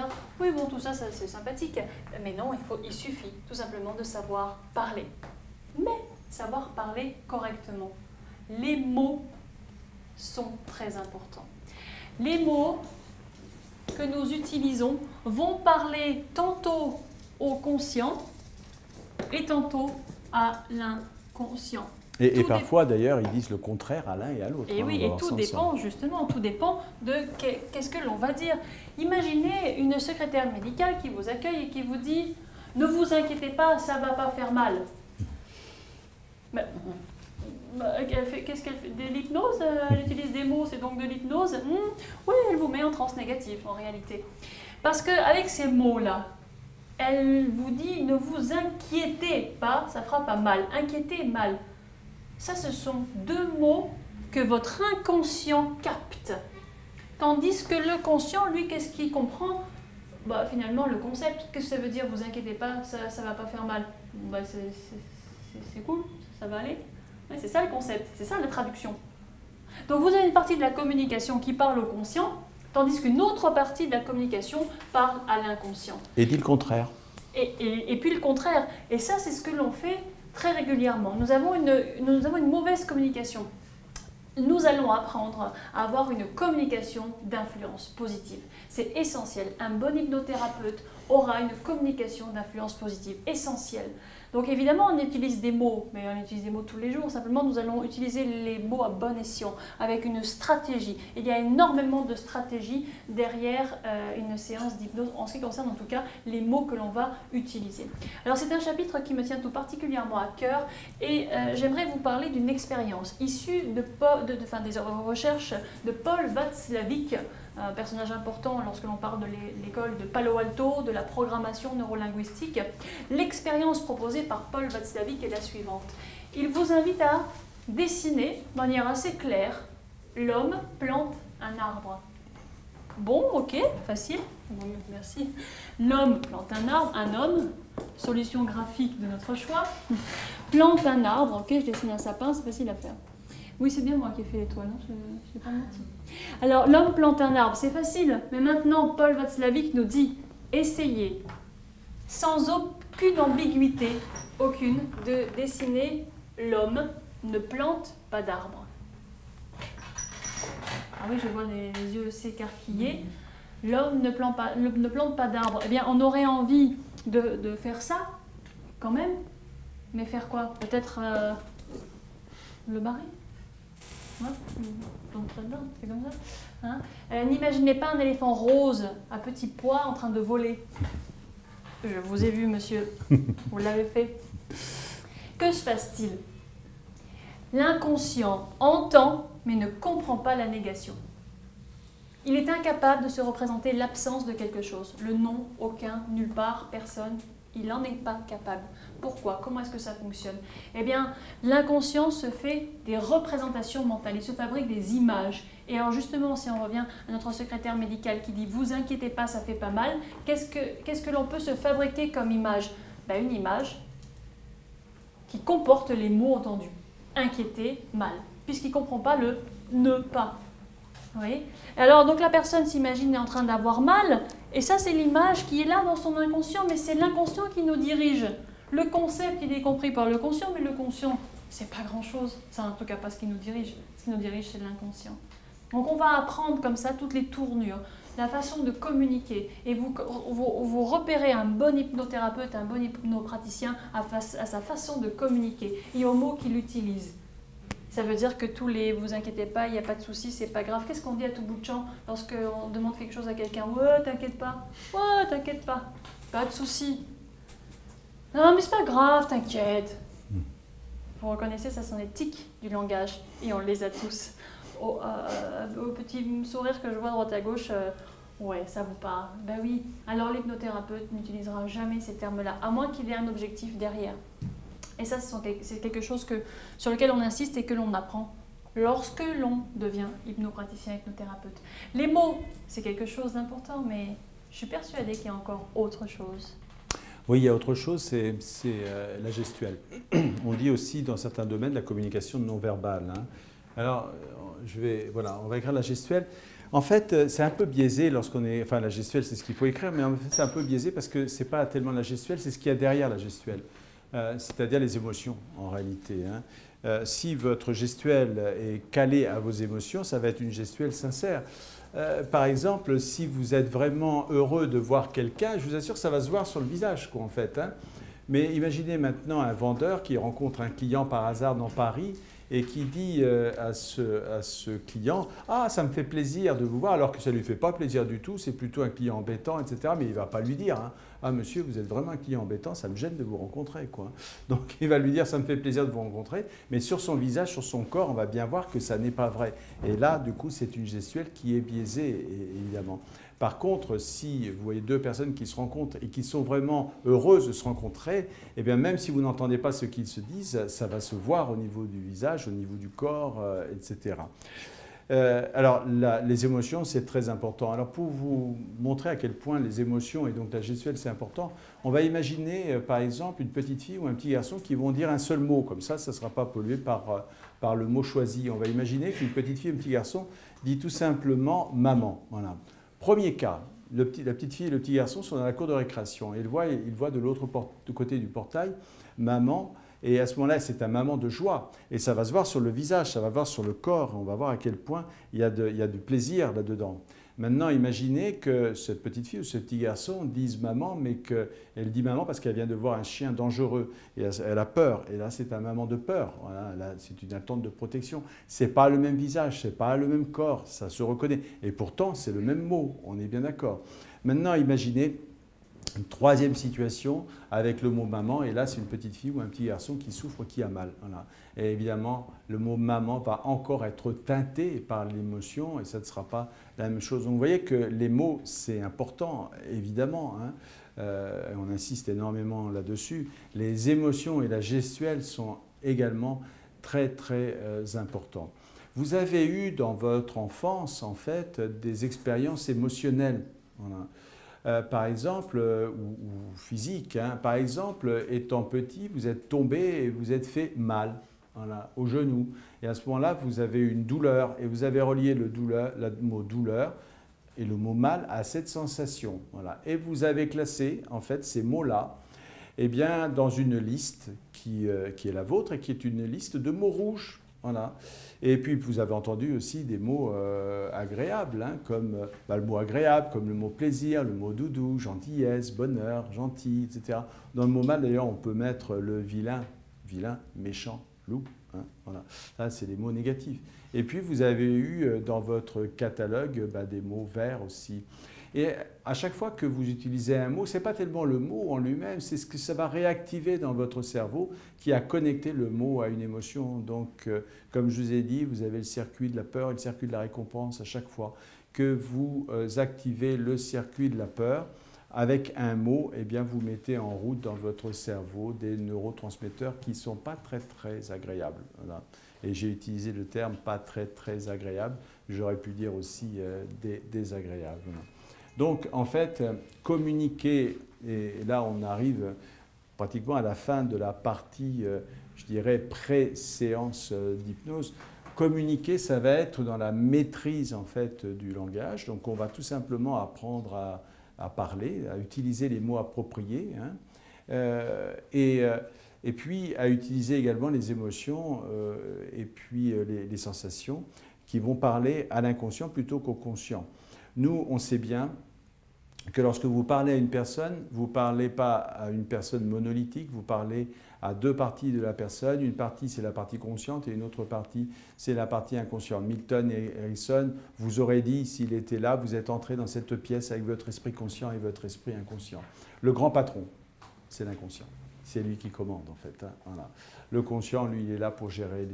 Oui, bon, tout ça, c'est sympathique. Mais non, il suffit tout simplement de savoir parler. Mais savoir parler correctement. Les mots sont très importants. Les mots que nous utilisons vont parler tantôt au conscient et tantôt à l'inconscient. Et parfois, d'ailleurs, ils disent le contraire à l'un et à l'autre. Et oui, et tout dépend, justement, tout dépend de qu'est-ce que l'on va dire. Imaginez une secrétaire médicale qui vous accueille et qui vous dit « Ne vous inquiétez pas, ça ne va pas faire mal ». Qu'est-ce qu'elle fait? De l'hypnose? Elle utilise des mots, c'est donc de l'hypnose? Oui, elle vous met en transe négative en réalité. Parce qu'avec ces mots-là, elle vous dit ne vous inquiétez pas, ça fera pas mal. Inquiétez mal. Ça, ce sont deux mots que votre inconscient capte. Tandis que le conscient, lui, qu'est-ce qu'il comprend? Finalement, le concept, qu'est-ce que ça veut dire? Vous inquiétez pas, ça va pas faire mal. C'est cool, ça va aller. Ouais, c'est ça le concept, c'est ça la traduction. Donc vous avez une partie de la communication qui parle au conscient, tandis qu'une autre partie de la communication parle à l'inconscient. Et dit le contraire. Et puis le contraire. Et ça, c'est ce que l'on fait très régulièrement. Nous avons une mauvaise communication. Nous allons apprendre à avoir une communication d'influence positive. C'est essentiel. Un bon hypnothérapeute aura une communication d'influence positive, essentielle. Donc évidemment, on utilise des mots, mais on utilise des mots tous les jours. Simplement, nous allons utiliser les mots à bon escient, avec une stratégie. Il y a énormément de stratégies derrière une séance d'hypnose, en ce qui concerne en tout cas les mots que l'on va utiliser. Alors c'est un chapitre qui me tient tout particulièrement à cœur et j'aimerais vous parler d'une expérience issue des recherches de Paul Václavic, un personnage important lorsque l'on parle de l'école de Palo Alto, de la programmation neurolinguistique. L'expérience proposée par Paul Václavic est la suivante. Il vous invite à dessiner de manière assez claire l'homme plante un arbre. Bon, ok, facile, bon, merci. L'homme plante un arbre, un homme, solution graphique de notre choix, plante un arbre, ok, je dessine un sapin, c'est facile à faire. Oui, c'est bien moi qui ai fait l'étoile, hein, je n'ai pas menti. Alors, l'homme plante un arbre, c'est facile. Mais maintenant, Paul Václavic nous dit, essayez, sans aucune ambiguïté, aucune, de dessiner l'homme ne plante pas d'arbre. Ah oui, je vois les yeux s'écarquiller. L'homme ne plante pas d'arbre. Eh bien, on aurait envie de faire ça, quand même. Mais faire quoi? Peut-être le barrer. Ouais, c'est comme ça. Hein? N'imaginez pas un éléphant rose à petits pois en train de voler. Je vous ai vu, monsieur. Vous l'avez fait. Que se passe-t-il? L'inconscient entend mais ne comprend pas la négation. Il est incapable de se représenter l'absence de quelque chose. Le non, aucun, nulle part, personne. Il n'en est pas capable. Pourquoi? Comment est-ce que ça fonctionne? Eh bien, l'inconscient se fait des représentations mentales, il se fabrique des images. Et alors justement, si on revient à notre secrétaire médical qui dit « vous inquiétez pas, ça fait pas mal », qu'est-ce que l'on peut se fabriquer comme image? Ben, une image qui comporte les mots entendus. Inquiéter, mal, puisqu'il ne comprend pas le « ne pas ». Oui. Alors donc la personne s'imagine en train d'avoir mal, et ça c'est l'image qui est là dans son inconscient, mais c'est l'inconscient qui nous dirige. Le concept il est compris par le conscient, mais le conscient c'est pas grand chose, c'est en tout cas pas ce qui nous dirige. Ce qui nous dirige c'est l'inconscient. Donc on va apprendre comme ça toutes les tournures, la façon de communiquer, et vous repérez un bon hypnothérapeute, un bon hypnopraticien à sa façon de communiquer et aux mots qu'il utilise. Ça veut dire que vous inquiétez pas, il n'y a pas de souci, c'est pas grave. Qu'est-ce qu'on dit à tout bout de champ lorsqu'on demande quelque chose à quelqu'un? Ouais, t'inquiète pas. Ouais, t'inquiète pas. Pas de souci. Non, mais c'est pas grave, t'inquiète. Vous reconnaissez, ça sont les tics du langage. Et on les a tous. Au petit sourire que je vois à droite à gauche, ouais, ça vous parle. Ben oui. Alors l'hypnothérapeute n'utilisera jamais ces termes-là, à moins qu'il ait un objectif derrière. Et ça, c'est quelque chose sur lequel on insiste et que l'on apprend lorsque l'on devient hypnopraticien, hypnothérapeute. Les mots, c'est quelque chose d'important, mais je suis persuadée qu'il y a encore autre chose. Oui, il y a autre chose, c'est la gestuelle. On dit aussi dans certains domaines la communication non verbale. Hein. Alors, on va écrire la gestuelle. En fait, c'est un peu biaisé lorsqu'on est... Enfin, la gestuelle, c'est ce qu'il faut écrire, mais en fait, c'est un peu biaisé parce que ce n'est pas tellement la gestuelle, c'est ce qu'il y a derrière la gestuelle. C'est-à-dire les émotions en réalité. Hein. Si votre gestuelle est calée à vos émotions, ça va être une gestuelle sincère. Par exemple, si vous êtes vraiment heureux de voir quelqu'un, je vous assure que ça va se voir sur le visage, quoi, en fait. Hein. Mais imaginez maintenant un vendeur qui rencontre un client par hasard dans Paris et qui dit à ce client « Ah, ça me fait plaisir de vous voir », alors que ça ne lui fait pas plaisir du tout, c'est plutôt un client embêtant, etc. Mais il ne va pas lui dire hein, « Ah, monsieur, vous êtes vraiment un client embêtant, ça me gêne de vous rencontrer. » quoi. Donc il va lui dire « Ça me fait plaisir de vous rencontrer », mais sur son visage, sur son corps, on va bien voir que ça n'est pas vrai. Et là, du coup, c'est une gestuelle qui est biaisée, évidemment. Par contre, si vous voyez deux personnes qui se rencontrent et qui sont vraiment heureuses de se rencontrer, eh bien même si vous n'entendez pas ce qu'ils se disent, ça va se voir au niveau du visage, au niveau du corps, etc. Alors, les émotions, c'est très important. Alors, pour vous montrer à quel point les émotions et donc la gestuelle, c'est important, on va imaginer, par exemple, une petite fille ou un petit garçon qui vont dire un seul mot. Comme ça ne sera pas pollué par le mot choisi. On va imaginer qu'une petite fille ou un petit garçon dit tout simplement « maman ». Voilà. Premier cas, la petite fille et le petit garçon sont dans la cour de récréation. Et ils voient de l'autre côté du portail « maman ». Et à ce moment-là, c'est un moment de joie. Et ça va se voir sur le visage, ça va se voir sur le corps. On va voir à quel point il y a du plaisir là-dedans. Maintenant, imaginez que cette petite fille ou ce petit garçon dise maman, mais qu'elle dit maman parce qu'elle vient de voir un chien dangereux. Et elle a peur. Et là, c'est un moment de peur. Voilà, là, c'est une attente de protection. Ce n'est pas le même visage, ce n'est pas le même corps. Ça se reconnaît. Et pourtant, c'est le même mot. On est bien d'accord. Maintenant, imaginez une troisième situation avec le mot maman, et là c'est une petite fille ou un petit garçon qui souffre, qui a mal. Voilà. Et évidemment, le mot maman va encore être teinté par l'émotion et ça ne sera pas la même chose. Donc vous voyez que les mots, c'est important, évidemment. Hein. On insiste énormément là-dessus. Les émotions et la gestuelle sont également très, très importants. Vous avez eu dans votre enfance, en fait, des expériences émotionnelles. Voilà. Par exemple, ou physique, hein. Par exemple, étant petit, vous êtes tombé et vous êtes fait mal, voilà, au genou. Et à ce moment-là, vous avez eu une douleur et vous avez relié le mot douleur et le mot mal à cette sensation. Voilà. Et vous avez classé, en fait, ces mots-là eh bien, dans une liste qui est la vôtre et qui est une liste de mots rouges. Voilà. Et puis, vous avez entendu aussi des mots agréables, hein, comme le mot agréable, comme le mot plaisir, le mot doudou, gentillesse, bonheur, gentil, etc. Dans le mot mal, d'ailleurs, on peut mettre le vilain, méchant, loup. Hein, voilà. Ça, c'est des mots négatifs. Et puis, vous avez eu dans votre catalogue des mots verts aussi. Et à chaque fois que vous utilisez un mot, ce n'est pas tellement le mot en lui-même, c'est ce que ça va réactiver dans votre cerveau qui a connecté le mot à une émotion. Donc, comme je vous ai dit, vous avez le circuit de la peur et le circuit de la récompense à chaque fois que vous activez le circuit de la peur. Avec un mot, eh bien, vous mettez en route dans votre cerveau des neurotransmetteurs qui ne sont pas très, très agréables. Voilà. Et j'ai utilisé le terme pas très, très agréable. J'aurais pu dire aussi désagréable. Voilà. Donc, en fait, communiquer, et là on arrive pratiquement à la fin de la partie, je dirais, pré-séance d'hypnose. Communiquer, ça va être dans la maîtrise, en fait, du langage. Donc, on va tout simplement apprendre à parler, à utiliser les mots appropriés, hein, et puis à utiliser également les émotions et puis les sensations qui vont parler à l'inconscient plutôt qu'au conscient. Nous, on sait bien que lorsque vous parlez à une personne, vous ne parlez pas à une personne monolithique, vous parlez à deux parties de la personne. Une partie, c'est la partie consciente et une autre partie, c'est la partie inconsciente. Milton et Erickson vous auraient dit, s'il était là, vous êtes entré dans cette pièce avec votre esprit conscient et votre esprit inconscient. Le grand patron, c'est l'inconscient. C'est lui qui commande, en fait. Hein, voilà. Le conscient, lui, il est là pour gérer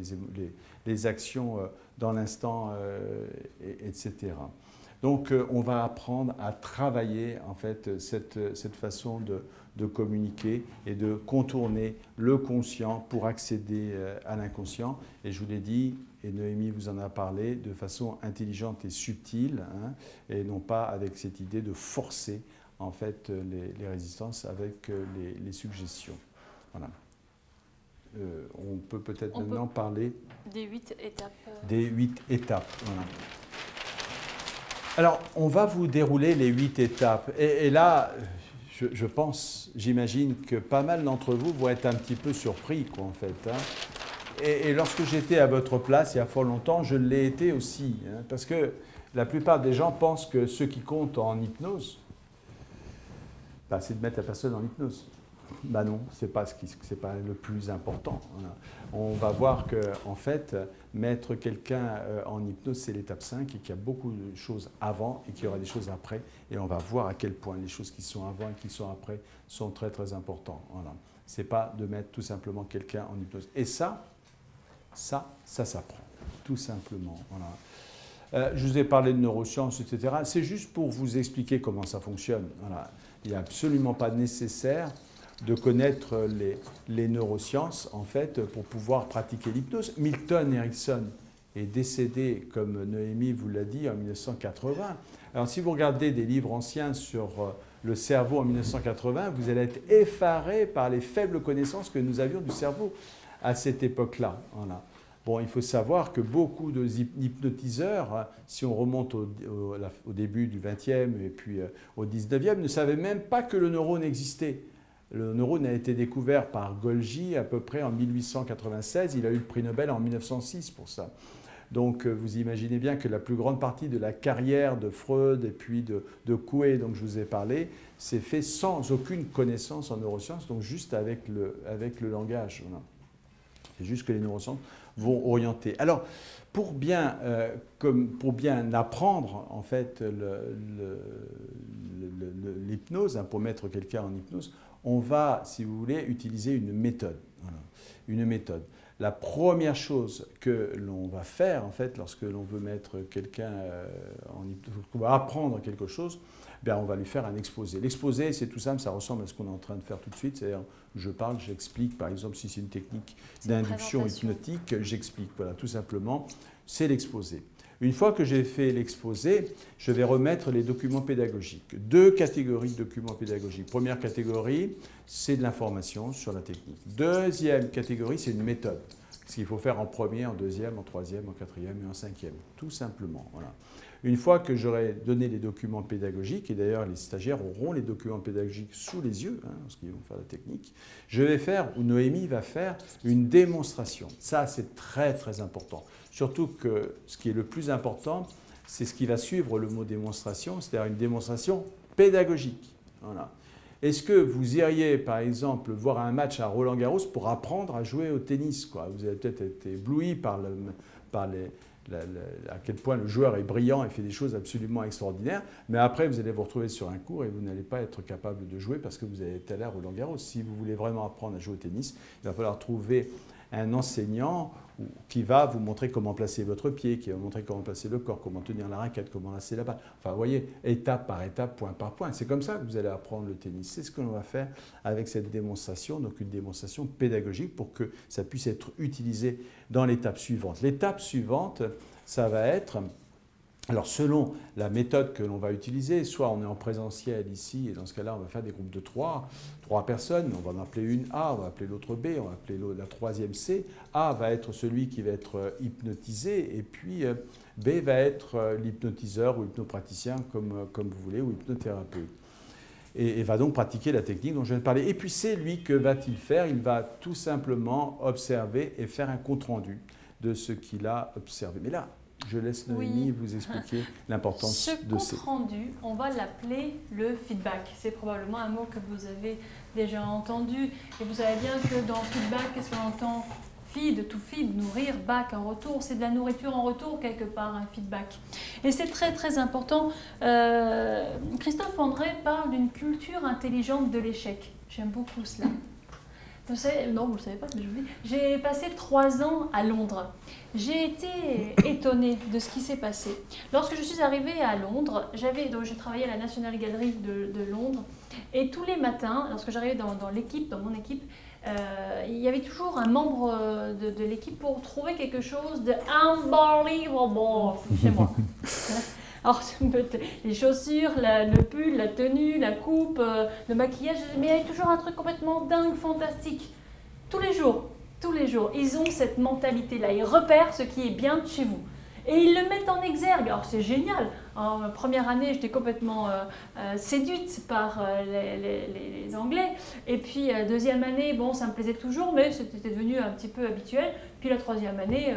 les actions dans l'instant, etc. Donc, on va apprendre à travailler, en fait, cette façon de communiquer et de contourner le conscient pour accéder à l'inconscient. Et je vous l'ai dit, et Noémie vous en a parlé, de façon intelligente et subtile, hein, et non pas avec cette idée de forcer, en fait, les résistances avec les suggestions. Voilà. On peut peut-être maintenant parler des 8 étapes. Des 8 étapes, voilà. Alors, on va vous dérouler les 8 étapes. Et là, je pense, j'imagine que pas mal d'entre vous vont être un petit peu surpris, quoi, en fait. Hein. Et lorsque j'étais à votre place, il y a fort longtemps, je l'ai été aussi. Hein, parce que la plupart des gens pensent que ce qui compte en hypnose, c'est de mettre la personne en hypnose. Non, c'est pas le plus important. Voilà. On va voir que, en fait, mettre quelqu'un en hypnose, c'est l'étape 5 et qu'il y a beaucoup de choses avant et qu'il y aura des choses après. Et on va voir à quel point les choses qui sont avant et qui sont après sont très, très importantes. Voilà. Ce n'est pas de mettre tout simplement quelqu'un en hypnose. Et ça s'apprend, tout simplement. Voilà. Je vous ai parlé de neurosciences, etc. C'est juste pour vous expliquer comment ça fonctionne. Voilà. Il n'est absolument pas nécessaire de connaître les neurosciences, en fait, pour pouvoir pratiquer l'hypnose. Milton Erickson est décédé, comme Noémie vous l'a dit, en 1980. Alors si vous regardez des livres anciens sur le cerveau en 1980, vous allez être effaré par les faibles connaissances que nous avions du cerveau à cette époque-là. Voilà. Bon, il faut savoir que beaucoup d'hypnotiseurs, si on remonte au début du XXe et puis au XIXe, ne savaient même pas que le neurone existait. Le neurone a été découvert par Golgi à peu près en 1896. Il a eu le prix Nobel en 1906 pour ça. Donc vous imaginez bien que la plus grande partie de la carrière de Freud et puis de Coué, dont je vous ai parlé, s'est fait sans aucune connaissance en neurosciences, donc juste avec le langage. Voilà. C'est juste que les neurosciences vont orienter. Alors, pour bien apprendre en fait l'hypnose, pour mettre quelqu'un en hypnose, on va, si vous voulez, utiliser une méthode. Voilà. Une méthode. La première chose que l'on va faire, en fait, lorsque l'on veut mettre quelqu'un en hypnose, on va apprendre quelque chose, bien, on va lui faire un exposé. L'exposé, c'est tout simple, ça ressemble à ce qu'on est en train de faire tout de suite. C'est-à-dire, je parle, j'explique, par exemple, si c'est une technique d'induction hypnotique, j'explique. Voilà, tout simplement, c'est l'exposé. Une fois que j'ai fait l'exposé, je vais remettre les documents pédagogiques. 2 catégories de documents pédagogiques. Première catégorie, c'est de l'information sur la technique. Deuxième catégorie, c'est une méthode. Ce qu'il faut faire en premier, en deuxième, en troisième, en quatrième et en cinquième. Tout simplement. Voilà. Une fois que j'aurai donné les documents pédagogiques, et d'ailleurs les stagiaires auront les documents pédagogiques sous les yeux, lorsqu'ils vont faire la technique, je vais faire, ou Noémie va faire, une démonstration. Ça, c'est très très important. Surtout que ce qui est le plus important, c'est ce qui va suivre le mot démonstration, c'est-à-dire une démonstration pédagogique. Voilà. Est-ce que vous iriez, par exemple, voir un match à Roland-Garros pour apprendre à jouer au tennis, quoi? Vous avez peut-être été ébloui à quel point le joueur est brillant et fait des choses absolument extraordinaires, mais après, vous allez vous retrouver sur un court et vous n'allez pas être capable de jouer parce que vous avez été allé à Roland-Garros. Si vous voulez vraiment apprendre à jouer au tennis, il va falloir trouver un enseignant qui va vous montrer comment placer votre pied, qui va vous montrer comment placer le corps, comment tenir la raquette, comment lancer la balle. Enfin, vous voyez, étape par étape, point par point. C'est comme ça que vous allez apprendre le tennis. C'est ce que l'on va faire avec cette démonstration, donc une démonstration pédagogique pour que ça puisse être utilisé dans l'étape suivante. L'étape suivante, ça va être... Alors, selon la méthode que l'on va utiliser, soit on est en présentiel ici, et dans ce cas-là, on va faire des groupes de 3 personnes, on va en appeler une A, on va appeler l'autre B, on va appeler la troisième C. A va être celui qui va être hypnotisé, et puis B va être l'hypnotiseur ou hypnopraticien, comme vous voulez, ou hypnothérapeute. Et va donc pratiquer la technique dont je viens de parler. Et puis C, lui, que va-t-il faire? Il va tout simplement observer et faire un compte-rendu de ce qu'il a observé. Mais là, je laisse Noémie vous expliquer l'importance de ce compte-rendu, on va l'appeler le feedback. C'est probablement un mot que vous avez déjà entendu. Et vous savez bien que dans feedback, qu'est-ce qu'on entend? Feed, to feed, nourrir, back, en retour. C'est de la nourriture en retour, quelque part, un feedback. Et c'est très, très important. Christophe André parle d'une culture intelligente de l'échec. J'aime beaucoup cela. Non, vous ne le savez pas, mais je vous dis. J'ai passé 3 ans à Londres. J'ai été étonnée de ce qui s'est passé. Lorsque je suis arrivée à Londres, j'ai travaillé à la National Gallery de Londres, et tous les matins, lorsque j'arrivais dans mon équipe, il y avait toujours un membre de l'équipe pour trouver quelque chose de unbelievable chez moi. Alors, les chaussures, le pull, la tenue, la coupe, le maquillage, mais il y avait toujours un truc complètement dingue, fantastique. Tous les jours, ils ont cette mentalité-là. Ils repèrent ce qui est bien chez vous. Et ils le mettent en exergue. Alors, c'est génial. En première année, j'étais complètement séduite par les Anglais. Et puis, deuxième année, bon, ça me plaisait toujours, mais c'était devenu un petit peu habituel. Puis la troisième année,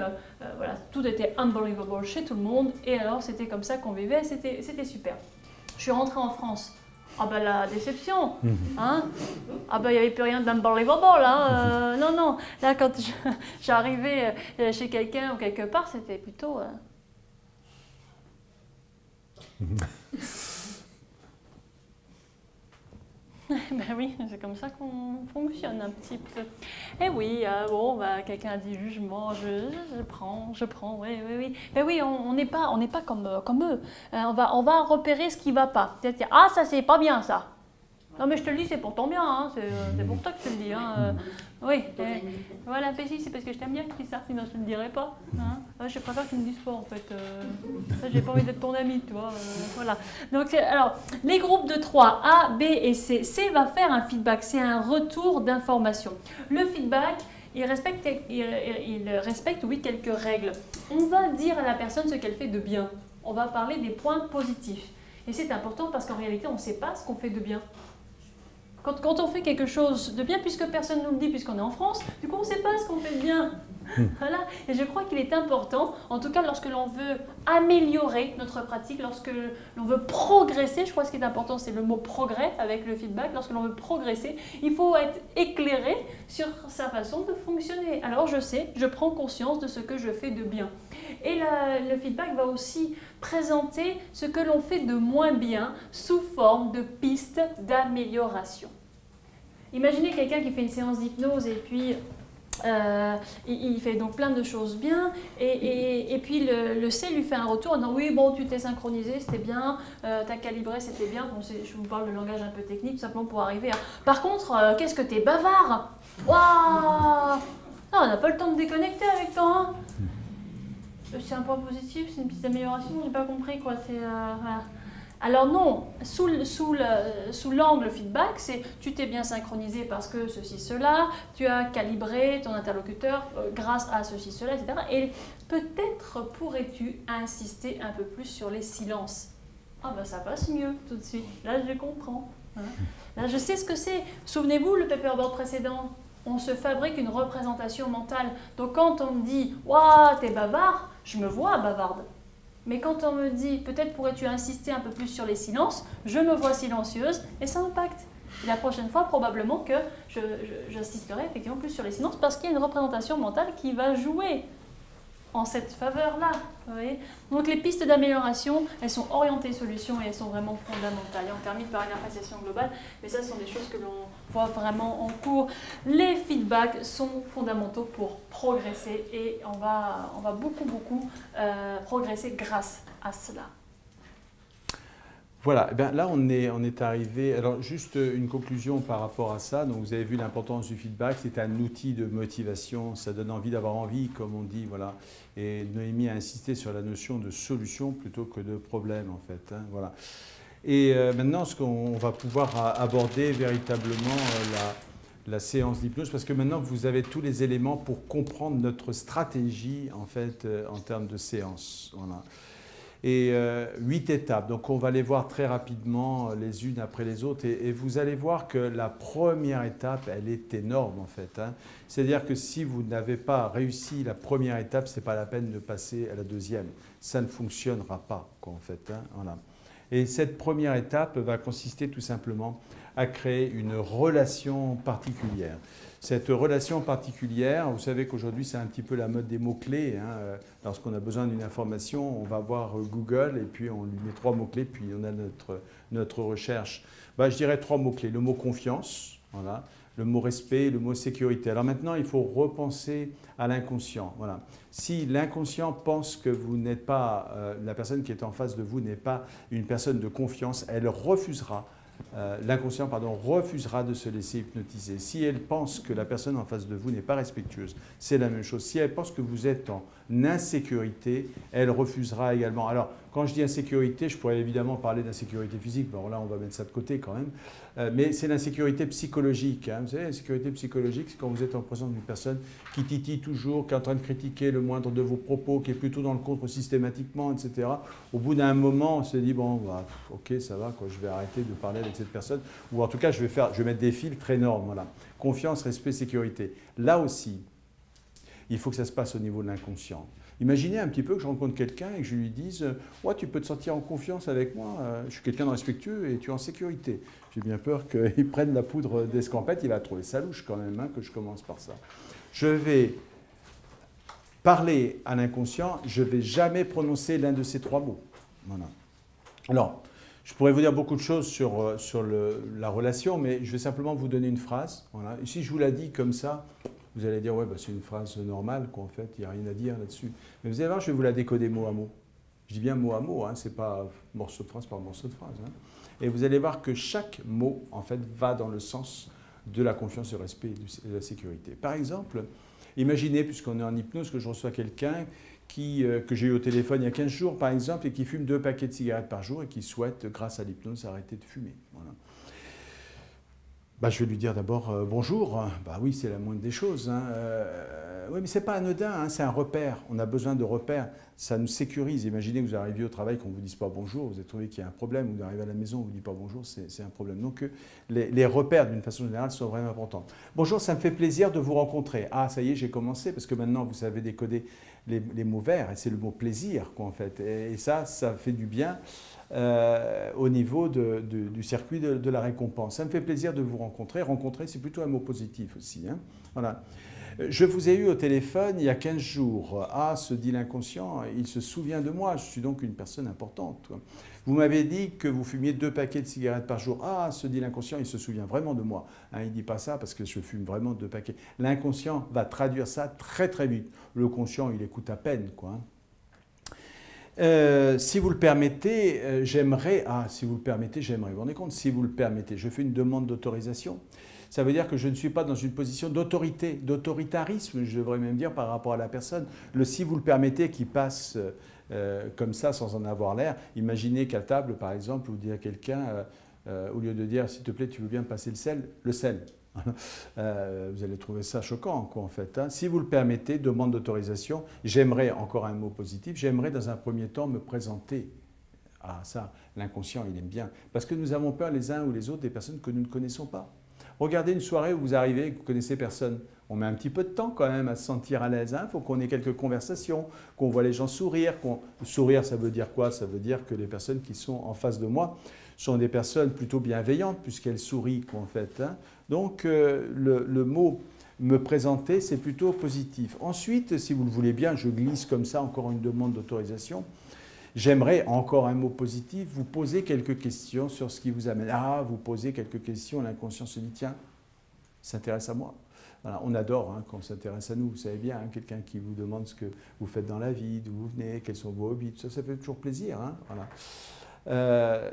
voilà, tout était unbelievable chez tout le monde. Et alors, c'était comme ça qu'on vivait. C'était super. Je suis rentrée en France. Ah ben la déception, hein? Ah ben il n'y avait plus rien d'unbelievable, hein? Non. Là, quand j'arrivais chez quelqu'un ou quelque part, c'était plutôt... Ben oui, c'est comme ça qu'on fonctionne un petit peu. Et oui, bon, bah, quelqu'un a dit jugement, je prends, oui. Mais oui, on n'est pas comme eux. On va repérer ce qui ne va pas. C'est-à-dire, ah, ça c'est pas bien ça. Non mais je te le dis, c'est pour ton bien, hein. C'est pour toi que je te le dis. Hein. Oui, voilà, Pessi, c'est parce que je t'aime bien que tu dis ça, sinon je ne te le dirais pas. Hein. Ah, je préfère qu'ils ne me disent pas en fait. J'ai pas envie d'être ton ami, tu vois. Voilà. Donc, alors, les groupes de 3, A, B et C. C va faire un feedback, c'est un retour d'information. Le feedback, il respecte, oui, quelques règles. On va dire à la personne ce qu'elle fait de bien. On va parler des points positifs. Et c'est important parce qu'en réalité, on ne sait pas ce qu'on fait de bien. Quand on fait quelque chose de bien, puisque personne ne nous le dit, puisqu'on est en France, du coup, on ne sait pas ce qu'on fait de bien. Voilà. Et je crois qu'il est important, en tout cas lorsque l'on veut améliorer notre pratique, lorsque l'on veut progresser, je crois que ce qui est important c'est le mot progrès avec le feedback, lorsque l'on veut progresser, il faut être éclairé sur sa façon de fonctionner. Alors je sais, je prends conscience de ce que je fais de bien. Et le feedback va aussi présenter ce que l'on fait de moins bien sous forme de pistes d'amélioration. Imaginez quelqu'un qui fait une séance d'hypnose et puis il fait donc plein de choses bien et puis le C lui fait un retour en disant oui bon tu t'es synchronisé c'était bien, t'as calibré c'était bien, bon, je vous parle de langage un peu technique tout simplement pour arriver à... Par contre qu'est-ce que t'es bavard, waouh, on n'a pas le temps de déconnecter avec toi hein. C'est un point positif, c'est une piste d'amélioration, j'ai pas compris quoi, c'est... Voilà. Alors non, sous l'angle feedback, c'est tu t'es bien synchronisé parce que ceci, cela, tu as calibré ton interlocuteur grâce à ceci, cela, etc. Et peut-être pourrais-tu insister un peu plus sur les silences. Ah ben ça passe mieux tout de suite, là je comprends. Hein. Là je sais ce que c'est. Souvenez-vous le paperboard précédent, on se fabrique une représentation mentale. Donc quand on me dit « Waouh, t'es bavard », je me vois bavarde. Mais quand on me dit « Peut-être pourrais-tu insister un peu plus sur les silences », je me vois silencieuse et ça impacte. Et la prochaine fois, probablement que j'insisterai effectivement plus sur les silences parce qu'il y a une représentation mentale qui va jouer en cette faveur-là. Donc les pistes d'amélioration, elles sont orientées solutions et elles sont vraiment fondamentales. Et on termine par une appréciation globale, mais ça ce sont des choses que l'on voit vraiment en cours. Les feedbacks sont fondamentaux pour progresser et on va beaucoup progresser grâce à cela. Voilà, eh bien, là on est arrivé, alors juste une conclusion par rapport à ça, donc vous avez vu l'importance du feedback, c'est un outil de motivation, ça donne envie d'avoir envie comme on dit, voilà, et Noémie a insisté sur la notion de solution plutôt que de problème en fait, hein, voilà. Et maintenant ce qu'on va pouvoir aborder véritablement la séance d'hypnose, parce que maintenant vous avez tous les éléments pour comprendre notre stratégie en fait en termes de séance, voilà. Et 8 étapes, donc on va les voir très rapidement les unes après les autres et vous allez voir que la première étape elle est énorme en fait, hein. C'est-à-dire que si vous n'avez pas réussi la première étape, c'est pas la peine de passer à la deuxième, ça ne fonctionnera pas quoi, en fait, hein, voilà. Et cette première étape va consister tout simplement à créer une relation particulière. Cette relation particulière, vous savez qu'aujourd'hui c'est un petit peu la mode des mots-clés, hein. Lorsqu'on a besoin d'une information, on va voir Google et puis on lui met 3 mots-clés, puis on a notre recherche. Je dirais 3 mots-clés, le mot confiance, voilà, le mot respect, le mot sécurité. Alors maintenant il faut repenser à l'inconscient. Voilà. Si l'inconscient pense que vous n'êtes pas, la personne qui est en face de vous n'est pas une personne de confiance, elle refusera. L'inconscient refusera de se laisser hypnotiser. Si elle pense que la personne en face de vous n'est pas respectueuse, c'est la même chose. Si elle pense que vous êtes en insécurité, elle refusera également. Alors, quand je dis insécurité, je pourrais évidemment parler d'insécurité physique. Bon, là, on va mettre ça de côté quand même. Mais c'est l'insécurité psychologique. Hein. Vous savez, l'insécurité psychologique, c'est quand vous êtes en présence d'une personne qui titille toujours, qui est en train de critiquer le moindre de vos propos, qui est plutôt dans le contre systématiquement, etc. Au bout d'un moment, on se dit, bon, bah, ok, ça va, quoi, je vais arrêter de parler avec cette personne. Ou en tout cas, je vais mettre des filtres énormes. Voilà. Confiance, respect, sécurité. Là aussi, il faut que ça se passe au niveau de l'inconscient. Imaginez un petit peu que je rencontre quelqu'un et que je lui dise « Ouais, tu peux te sentir en confiance avec moi, je suis quelqu'un de respectueux et tu es en sécurité. » J'ai bien peur qu'il prenne la poudre d'escampette, il va trouver ça louche quand même, hein, que je commence par ça. Je vais parler à l'inconscient, je ne vais jamais prononcer l'un de ces 3 mots. Voilà. Alors, je pourrais vous dire beaucoup de choses sur la relation, mais je vais simplement vous donner une phrase. Voilà. Et si je vous la dis comme ça, vous allez dire, ouais, bah, c'est une phrase normale, quoi, en fait, il n'y a rien à dire là-dessus. Mais vous allez voir, je vais vous la décoder mot à mot. Je dis bien mot à mot, hein, ce n'est pas morceau de phrase par morceau de phrase. Hein. Et vous allez voir que chaque mot, en fait, va dans le sens de la confiance, du respect et de la sécurité. Par exemple, imaginez, puisqu'on est en hypnose, que je reçois quelqu'un que j'ai eu au téléphone il y a 15 jours, par exemple, et qui fume 2 paquets de cigarettes par jour et qui souhaite, grâce à l'hypnose, arrêter de fumer. Voilà. Bah, je vais lui dire d'abord bonjour. Bah oui, c'est la moindre des choses. Hein. Oui, mais c'est pas anodin, hein, c'est un repère. On a besoin de repères. Ça nous sécurise. Imaginez que vous arriviez au travail, qu'on ne vous dise pas bonjour, vous avez trouvé qu'il y a un problème, vous arrivez à la maison, on ne vous dit pas bonjour, c'est un problème. Donc les repères, d'une façon générale, sont vraiment importants. Bonjour, ça me fait plaisir de vous rencontrer. Ah, ça y est, j'ai commencé, parce que maintenant, vous savez décoder les mots verts, et c'est le mot plaisir, quoi, en fait. Et ça fait du bien. Au niveau du circuit de la récompense. Ça me fait plaisir de vous rencontrer. Rencontrer, c'est plutôt un mot positif aussi. Hein. Voilà. Je vous ai eu au téléphone il y a 15 jours. Ah, se dit l'inconscient, il se souvient de moi. Je suis donc une personne importante. Vous m'avez dit que vous fumiez 2 paquets de cigarettes par jour. Ah, se dit l'inconscient, il se souvient vraiment de moi. Hein, il ne dit pas ça parce que je fume vraiment 2 paquets. L'inconscient va traduire ça très très vite. Le conscient, il écoute à peine, quoi. Hein. Si vous le permettez, j'aimerais... Ah, si vous le permettez, j'aimerais. Vous vous rendez compte? Si vous le permettez, je fais une demande d'autorisation. Ça veut dire que je ne suis pas dans une position d'autorité, d'autoritarisme, je devrais même dire, par rapport à la personne. Le « si vous le permettez » qui passe comme ça, sans en avoir l'air. Imaginez qu'à table, par exemple, vous dites à quelqu'un, au lieu de dire « s'il te plaît, tu veux bien me passer le sel ». Vous allez trouver ça choquant, quoi, en fait. Hein. Si vous le permettez, demande d'autorisation. J'aimerais, encore un mot positif, j'aimerais dans un premier temps me présenter. Ah, ça, l'inconscient, il aime bien. Parce que nous avons peur les uns ou les autres des personnes que nous ne connaissons pas. Regardez une soirée où vous arrivez et que vous ne connaissez personne. On met un petit peu de temps quand même à se sentir à l'aise. Il faut qu'on ait quelques conversations, qu'on voit les gens sourire. Sourire, ça veut dire quoi? Ça veut dire que les personnes qui sont en face de moi sont des personnes plutôt bienveillantes puisqu'elles sourient, en fait. Hein. Donc, le mot « me présenter », c'est plutôt positif. Ensuite, si vous le voulez bien, je glisse comme ça, encore une demande d'autorisation. J'aimerais, encore un mot positif, vous poser quelques questions sur ce qui vous amène. Ah, vous posez quelques questions, l'inconscient se dit « tiens, ça s'intéresse à moi ». Voilà, on adore hein, quand on s'intéresse à nous, vous savez bien, hein, quelqu'un qui vous demande ce que vous faites dans la vie, d'où vous venez, quels sont vos hobbies, ça fait toujours plaisir. Hein, voilà.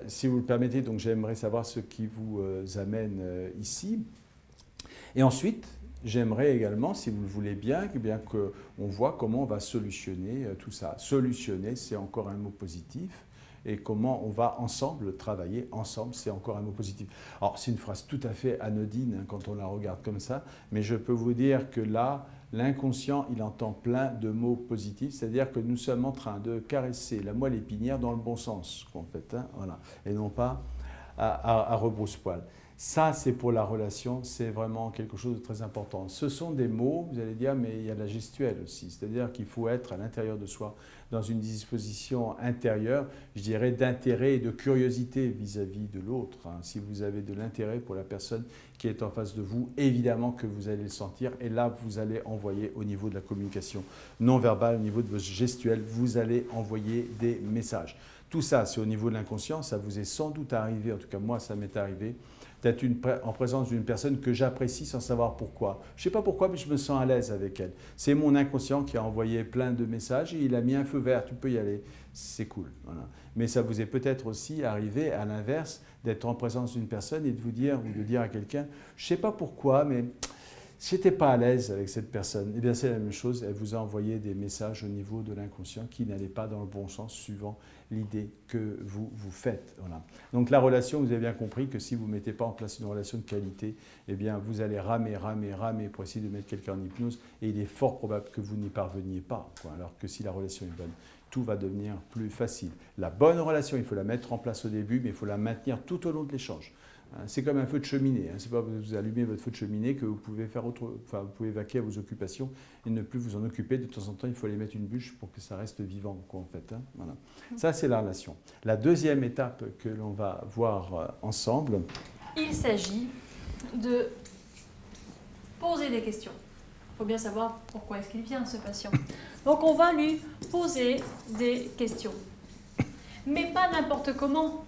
Si vous le permettez, donc j'aimerais savoir ce qui vous amène ici. Et ensuite, j'aimerais également, si vous le voulez bien, qu'on voit comment on va solutionner tout ça. Solutionner, c'est encore un mot positif. Et comment on va ensemble travailler ensemble, c'est encore un mot positif. Alors, c'est une phrase tout à fait anodine hein, quand on la regarde comme ça, mais je peux vous dire que là, l'inconscient, il entend plein de mots positifs, c'est-à-dire que nous sommes en train de caresser la moelle épinière dans le bon sens, en fait, hein, voilà, et non pas à rebrousse-poil. Ça, c'est pour la relation, c'est vraiment quelque chose de très important. Ce sont des mots, vous allez dire, mais il y a la gestuelle aussi, c'est-à-dire qu'il faut être à l'intérieur de soi, dans une disposition intérieure, je dirais, d'intérêt et de curiosité vis-à-vis de l'autre. Hein. Si vous avez de l'intérêt pour la personne qui est en face de vous, évidemment que vous allez le sentir, et là, vous allez envoyer au niveau de la communication non verbale, au niveau de vos gestuels, vous allez envoyer des messages. Tout ça, c'est au niveau de l'inconscient, ça vous est sans doute arrivé, en tout cas moi, ça m'est arrivé, d'être en présence d'une personne que j'apprécie sans savoir pourquoi. Je ne sais pas pourquoi, mais je me sens à l'aise avec elle. C'est mon inconscient qui a envoyé plein de messages et il a mis un feu vert, tu peux y aller, c'est cool. Voilà. Mais ça vous est peut-être aussi arrivé à l'inverse, d'être en présence d'une personne et de vous dire, ou de dire à quelqu'un, je ne sais pas pourquoi, mais je n'étais pas à l'aise avec cette personne. Eh bien, c'est la même chose, elle vous a envoyé des messages au niveau de l'inconscient qui n'allaient pas dans le bon sens suivant l'idée que vous faites. Voilà. Donc la relation, vous avez bien compris que si vous ne mettez pas en place une relation de qualité, eh bien, vous allez ramer pour essayer de mettre quelqu'un en hypnose et il est fort probable que vous n'y parveniez pas. Quoi. Alors que si la relation est bonne, tout va devenir plus facile. La bonne relation, il faut la mettre en place au début, mais il faut la maintenir tout au long de l'échange. C'est comme un feu de cheminée. C'est pas parce que vous allumez votre feu de cheminée que vous pouvez faire vous pouvez vaquer à vos occupations et ne plus vous en occuper. De temps en temps, il faut aller mettre une bûche pour que ça reste vivant, quoi, en fait. Hein. Voilà. Ça, c'est la relation. La deuxième étape que l'on va voir ensemble. Il s'agit de poser des questions. Il faut bien savoir pourquoi est-ce qu'il vient, ce patient. Donc, on va lui poser des questions. Mais pas n'importe comment.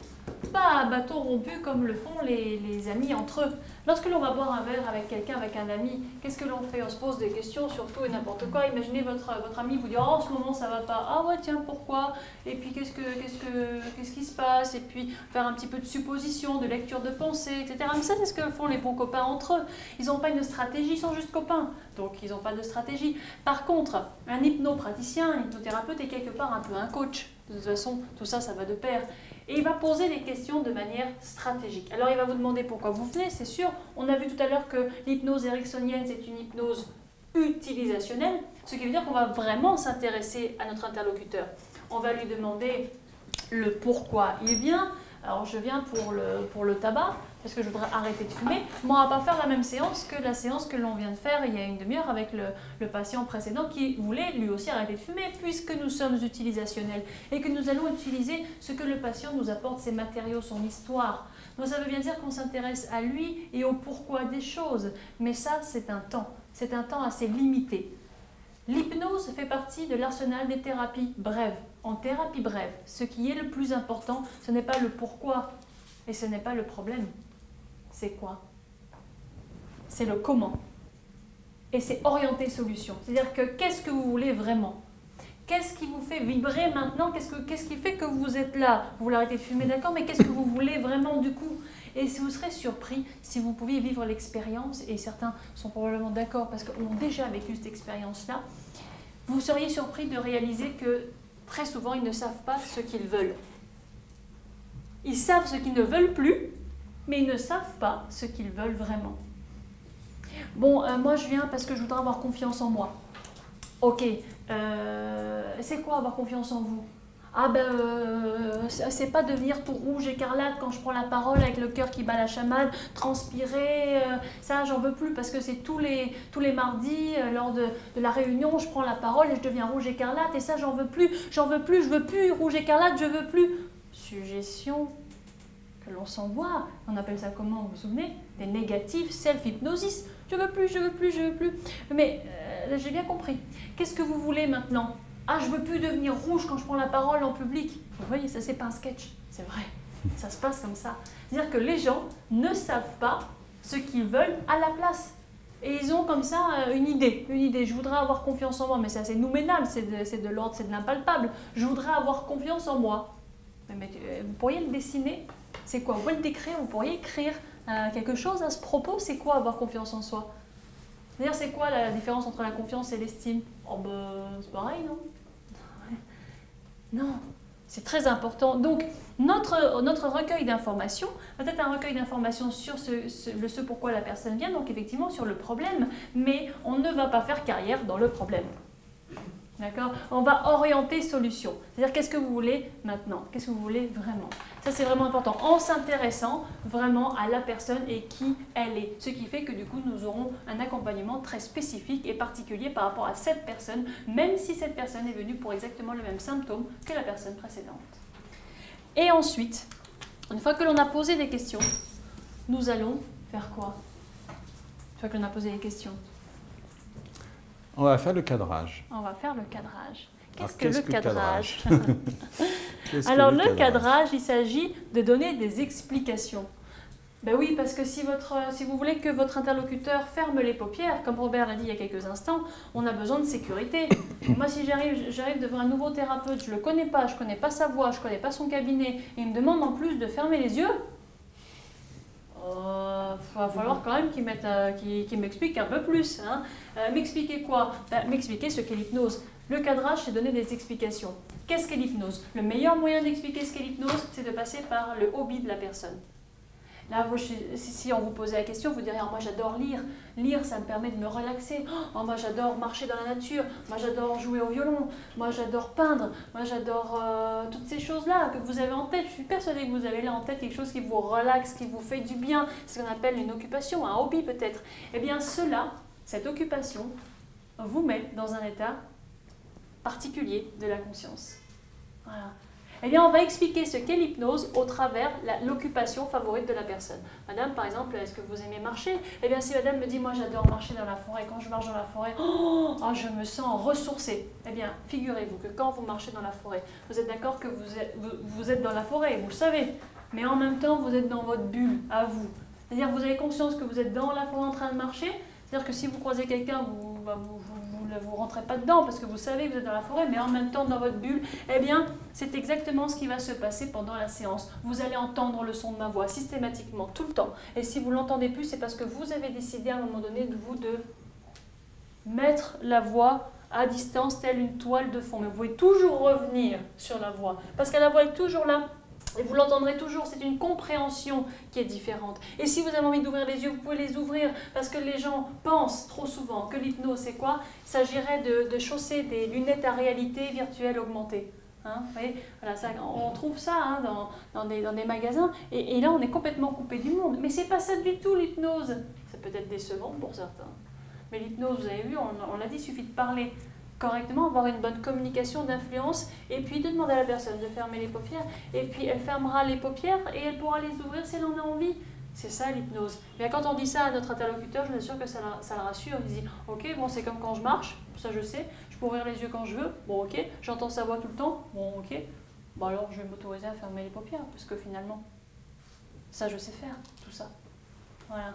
pas à bâton rompu comme le font les amis entre eux. Lorsque l'on va boire un verre avec quelqu'un, avec un ami, qu'est-ce que l'on fait? On se pose des questions sur tout et n'importe quoi. Imaginez votre ami vous dire « Oh, en ce moment ça va pas. Ah ouais, tiens, pourquoi? Et puis qu'est-ce qui se passe ?» Et puis faire un petit peu de supposition, de lecture de pensée, etc. Mais ça, c'est ce que font les bons copains entre eux. Ils n'ont pas une stratégie, ils sont juste copains. Donc, ils n'ont pas de stratégie. Par contre, un hypnopraticien, un hypnothérapeute est quelque part un peu un coach. De toute façon, tout ça, ça va de pair. Et il va poser des questions de manière stratégique. Alors, il va vous demander pourquoi vous venez, c'est sûr. On a vu tout à l'heure que l'hypnose ericksonienne, c'est une hypnose utilisationnelle, ce qui veut dire qu'on va vraiment s'intéresser à notre interlocuteur. On va lui demander le pourquoi il vient. Alors, je viens pour le tabac, parce que je voudrais arrêter de fumer. Mais on ne va pas faire la même séance que la séance que l'on vient de faire il y a une demi-heure avec le patient précédent qui voulait lui aussi arrêter de fumer, puisque nous sommes utilisationnels et que nous allons utiliser ce que le patient nous apporte, ses matériaux, son histoire. Donc ça veut bien dire qu'on s'intéresse à lui et au pourquoi des choses. Mais ça, c'est un temps assez limité. L'hypnose fait partie de l'arsenal des thérapies brèves. En thérapie brève, ce qui est le plus important, ce n'est pas le pourquoi et ce n'est pas le problème. C'est quoi? C'est le comment. Et c'est orienter solution. C'est-à-dire que qu'est-ce que vous voulez vraiment? Qu'est-ce qui vous fait vibrer maintenant? Qu'est-ce qui fait que vous êtes là? Vous voulez arrêter de fumer, d'accord, mais qu'est-ce que vous voulez vraiment du coup? Et vous serez surpris si vous pouviez vivre l'expérience, et certains sont probablement d'accord parce qu'ils ont déjà vécu cette expérience-là, vous seriez surpris de réaliser que très souvent, ils ne savent pas ce qu'ils veulent. Ils savent ce qu'ils ne veulent plus, mais ils ne savent pas ce qu'ils veulent vraiment. Bon, moi je viens parce que je voudrais avoir confiance en moi. Ok, c'est quoi avoir confiance en vous? Ah ben, c'est pas devenir tout rouge écarlate quand je prends la parole avec le cœur qui bat la chamade, transpirer, ça j'en veux plus parce que c'est tous les mardis lors de la réunion, je prends la parole et je deviens rouge écarlate et ça j'en veux plus, je veux plus rouge écarlate, je veux plus. Suggestion que l'on s'envoie, on appelle ça comment, vous vous souvenez? Des négatifs self-hypnosis, je veux plus, je veux plus, je veux plus. Mais j'ai bien compris, qu'est-ce que vous voulez maintenant? Ah, je veux plus devenir rouge quand je prends la parole en public. Vous voyez, ça c'est pas un sketch, c'est vrai. Ça se passe comme ça. C'est-à-dire que les gens ne savent pas ce qu'ils veulent à la place. Et ils ont comme ça une idée. Je voudrais avoir confiance en moi, mais c'est assez nouménal, c'est de l'ordre, c'est de l'impalpable. Je voudrais avoir confiance en moi. Mais vous pourriez le dessiner? C'est quoi? Vous pouvez le décrire, vous pourriez écrire quelque chose à ce propos. C'est quoi avoir confiance en soi? C'est-à-dire, c'est quoi la différence entre la confiance et l'estime? Oh ben, c'est pareil, non? Non, c'est très important. Donc, notre recueil d'informations, peut-être un recueil d'informations sur ce pourquoi la personne vient, donc effectivement sur le problème, mais on ne va pas faire carrière dans le problème. D'accord? On va orienter solution. C'est-à-dire, qu'est-ce que vous voulez maintenant? Qu'est-ce que vous voulez vraiment? Ça, c'est vraiment important. En s'intéressant vraiment à la personne et qui elle est. Ce qui fait que du coup, nous aurons un accompagnement très spécifique et particulier par rapport à cette personne, même si cette personne est venue pour exactement le même symptôme que la personne précédente. Et ensuite, une fois que l'on a posé des questions, nous allons faire quoi? Une fois que l'on a posé les questions, on va faire le cadrage. on va faire le cadrage. Alors, Qu'est-ce que le cadrage? Alors, le cadrage, il s'agit de donner des explications. Ben oui, parce que si vous voulez que votre interlocuteur ferme les paupières, comme Robert l'a dit il y a quelques instants, on a besoin de sécurité. Moi, si j'arrive devant un nouveau thérapeute, je ne le connais pas, je ne connais pas sa voix, je ne connais pas son cabinet, et il me demande en plus de fermer les yeux, va falloir quand même qu'il m'explique un peu plus. Hein. M'expliquer quoi? M'expliquer ce qu'est l'hypnose. Le cadrage, c'est donner des explications. Qu'est-ce qu'est l'hypnose? Le meilleur moyen d'expliquer ce qu'est l'hypnose, c'est de passer par le hobby de la personne. Là, si on vous posait la question, vous diriez oh, « moi j'adore lire. Lire, ça me permet de me relaxer. Oh, moi j'adore marcher dans la nature. Moi j'adore jouer au violon. Moi j'adore peindre. Moi j'adore toutes ces choses-là que vous avez en tête. Je suis persuadée que vous avez là en tête quelque chose qui vous relaxe, qui vous fait du bien. C'est ce qu'on appelle une occupation, un hobby peut-être. Eh bien cette occupation, vous met dans un état particulier de la conscience. Voilà. Eh bien, on va expliquer ce qu'est l'hypnose au travers l'occupation favorite de la personne. Madame, par exemple, est-ce que vous aimez marcher? Eh bien, si madame me dit, moi j'adore marcher dans la forêt, quand je marche dans la forêt, oh, je me sens ressourcée. Eh bien, figurez-vous que quand vous marchez dans la forêt, vous êtes d'accord que vous êtes dans la forêt, vous le savez. mais en même temps, vous êtes dans votre bulle, à vous. C'est-à-dire que vous avez conscience que vous êtes dans la forêt en train de marcher. C'est-à-dire que si vous croisez quelqu'un, vous rentrez pas dedans parce que vous savez que vous êtes dans la forêt, mais en même temps dans votre bulle, eh bien, c'est exactement ce qui va se passer pendant la séance. Vous allez entendre le son de ma voix systématiquement, tout le temps. Et si vous l'entendez plus, c'est parce que vous avez décidé à un moment donné de mettre la voix à distance, telle une toile de fond. Mais vous pouvez toujours revenir sur la voix, parce que la voix est toujours là. Et vous l'entendrez toujours, c'est une compréhension qui est différente. Et si vous avez envie d'ouvrir les yeux, vous pouvez les ouvrir, parce que les gens pensent trop souvent que l'hypnose, c'est quoi? Il s'agirait de chausser des lunettes à réalité virtuelle augmentée. Hein, vous voyez, voilà, ça, on trouve ça hein, dans des magasins, et là on est complètement coupé du monde. Mais c'est pas ça du tout l'hypnose. C'est peut-être décevant pour certains. Mais l'hypnose, vous avez vu, on l'a dit, il suffit de parler correctement, avoir une bonne communication d'influence, et puis de demander à la personne de fermer les paupières, et puis elle fermera les paupières et elle pourra les ouvrir si elle en a envie. C'est ça l'hypnose. Mais quand on dit ça à notre interlocuteur, je suis sûre que ça le rassure. Il dit « Ok, bon, c'est comme quand je marche, ça je sais, je peux ouvrir les yeux quand je veux, bon ok, j'entends sa voix tout le temps, bon ok, bon alors je vais m'autoriser à fermer les paupières, parce que finalement, ça je sais faire, tout ça. » Voilà.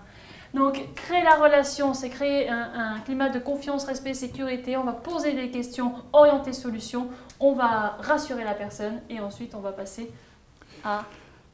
Donc, créer la relation, c'est créer un climat de confiance, respect, sécurité. On va poser des questions, orienter solutions. On va rassurer la personne et ensuite on va passer à...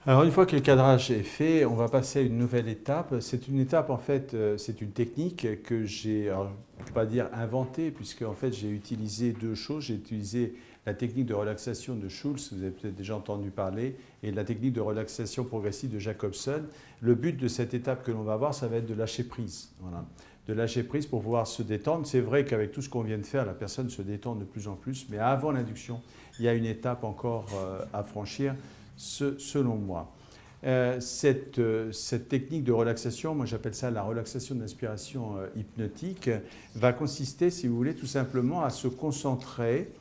Alors, une fois que le cadrage est fait, on va passer à une nouvelle étape. C'est une étape, en fait, c'est une technique que j'ai, je ne peux pas dire inventée, puisque en fait, j'ai utilisé deux choses. J'ai utilisé la technique de relaxation de Schultz, vous avez peut-être déjà entendu parler, et la technique de relaxation progressive de Jacobson. Le but de cette étape que l'on va voir, ça va être de lâcher prise. Voilà. De lâcher prise pour pouvoir se détendre. C'est vrai qu'avec tout ce qu'on vient de faire, la personne se détend de plus en plus, mais avant l'induction, il y a une étape encore à franchir, selon moi. Cette technique de relaxation, moi j'appelle ça la relaxation d'inspiration hypnotique, va consister, si vous voulez, tout simplement à se concentrer,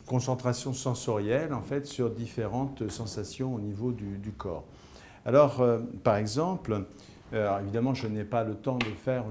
concentration sensorielle en fait, sur différentes sensations au niveau du corps. Alors, par exemple, alors évidemment, je n'ai pas le temps de faire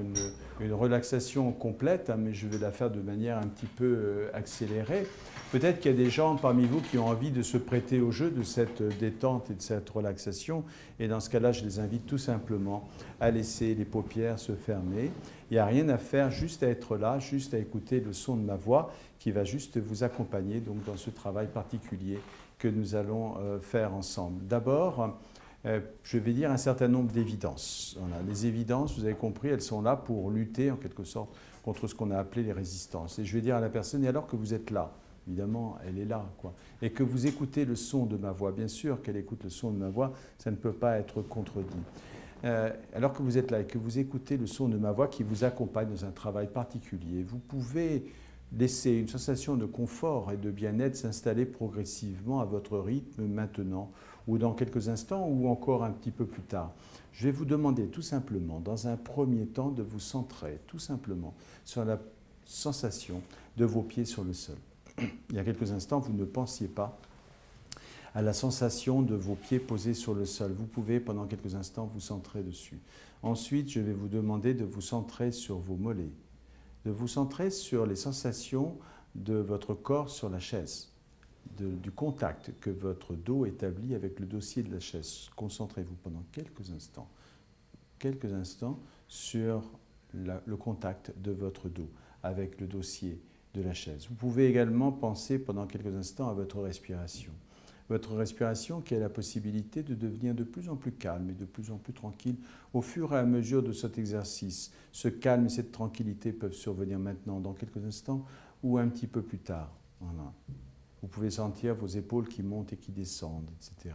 une relaxation complète, hein, mais je vais la faire de manière un petit peu accélérée. Peut-être qu'il y a des gens parmi vous qui ont envie de se prêter au jeu de cette détente et de cette relaxation. Et dans ce cas-là, je les invite tout simplement à laisser les paupières se fermer. Il n'y a rien à faire, juste à être là, juste à écouter le son de ma voix qui va juste vous accompagner donc, dans ce travail particulier que nous allons faire ensemble. D'abord, je vais dire un certain nombre d'évidences. Voilà. Les évidences, vous avez compris, elles sont là pour lutter en quelque sorte contre ce qu'on a appelé les résistances. Et je vais dire à la personne, et alors que vous êtes là, évidemment, elle est là, quoi. Et que vous écoutez le son de ma voix, bien sûr qu'elle écoute le son de ma voix, ça ne peut pas être contredit. Alors que vous êtes là et que vous écoutez le son de ma voix qui vous accompagne dans un travail particulier, vous pouvez laisser une sensation de confort et de bien-être s'installer progressivement à votre rythme maintenant ou dans quelques instants ou encore un petit peu plus tard. Je vais vous demander tout simplement, dans un premier temps, de vous centrer tout simplement sur la sensation de vos pieds sur le sol. Il y a quelques instants, vous ne pensiez pas à la sensation de vos pieds posés sur le sol. Vous pouvez, pendant quelques instants, vous centrer dessus. Ensuite, je vais vous demander de vous centrer sur vos mollets, de vous centrer sur les sensations de votre corps sur la chaise, du contact que votre dos établit avec le dossier de la chaise. Concentrez-vous pendant quelques instants sur le contact de votre dos avec le dossier de la chaise. Vous pouvez également penser pendant quelques instants à votre respiration. Votre respiration qui a la possibilité de devenir de plus en plus calme et de plus en plus tranquille au fur et à mesure de cet exercice. Ce calme et cette tranquillité peuvent survenir maintenant, dans quelques instants ou un petit peu plus tard. Voilà. Vous pouvez sentir vos épaules qui montent et qui descendent, etc.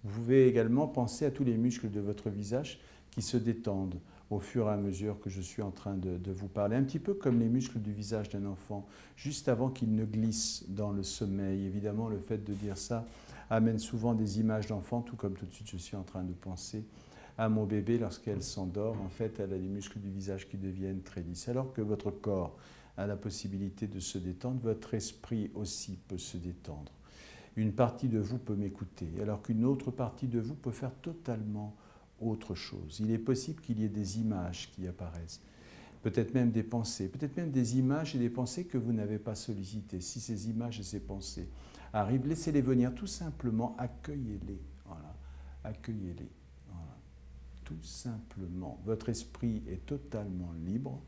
Vous pouvez également penser à tous les muscles de votre visage qui se détendent au fur et à mesure que je suis en train de vous parler. Un petit peu comme les muscles du visage d'un enfant, juste avant qu'il ne glisse dans le sommeil. Évidemment, le fait de dire ça amène souvent des images d'enfants, tout comme tout de suite je suis en train de penser à mon bébé lorsqu'elle s'endort. En fait, elle a les muscles du visage qui deviennent très lisses. Alors que votre corps a la possibilité de se détendre, votre esprit aussi peut se détendre. Une partie de vous peut m'écouter, alors qu'une autre partie de vous peut faire totalement autre chose. Il est possible qu'il y ait des images qui apparaissent, peut-être même des pensées, peut-être même des images et des pensées que vous n'avez pas sollicitées. Si ces images et ces pensées arrivent, laissez-les venir, tout simplement accueillez-les. Voilà. accueillez-les. Voilà. Tout simplement. Votre esprit est totalement libre.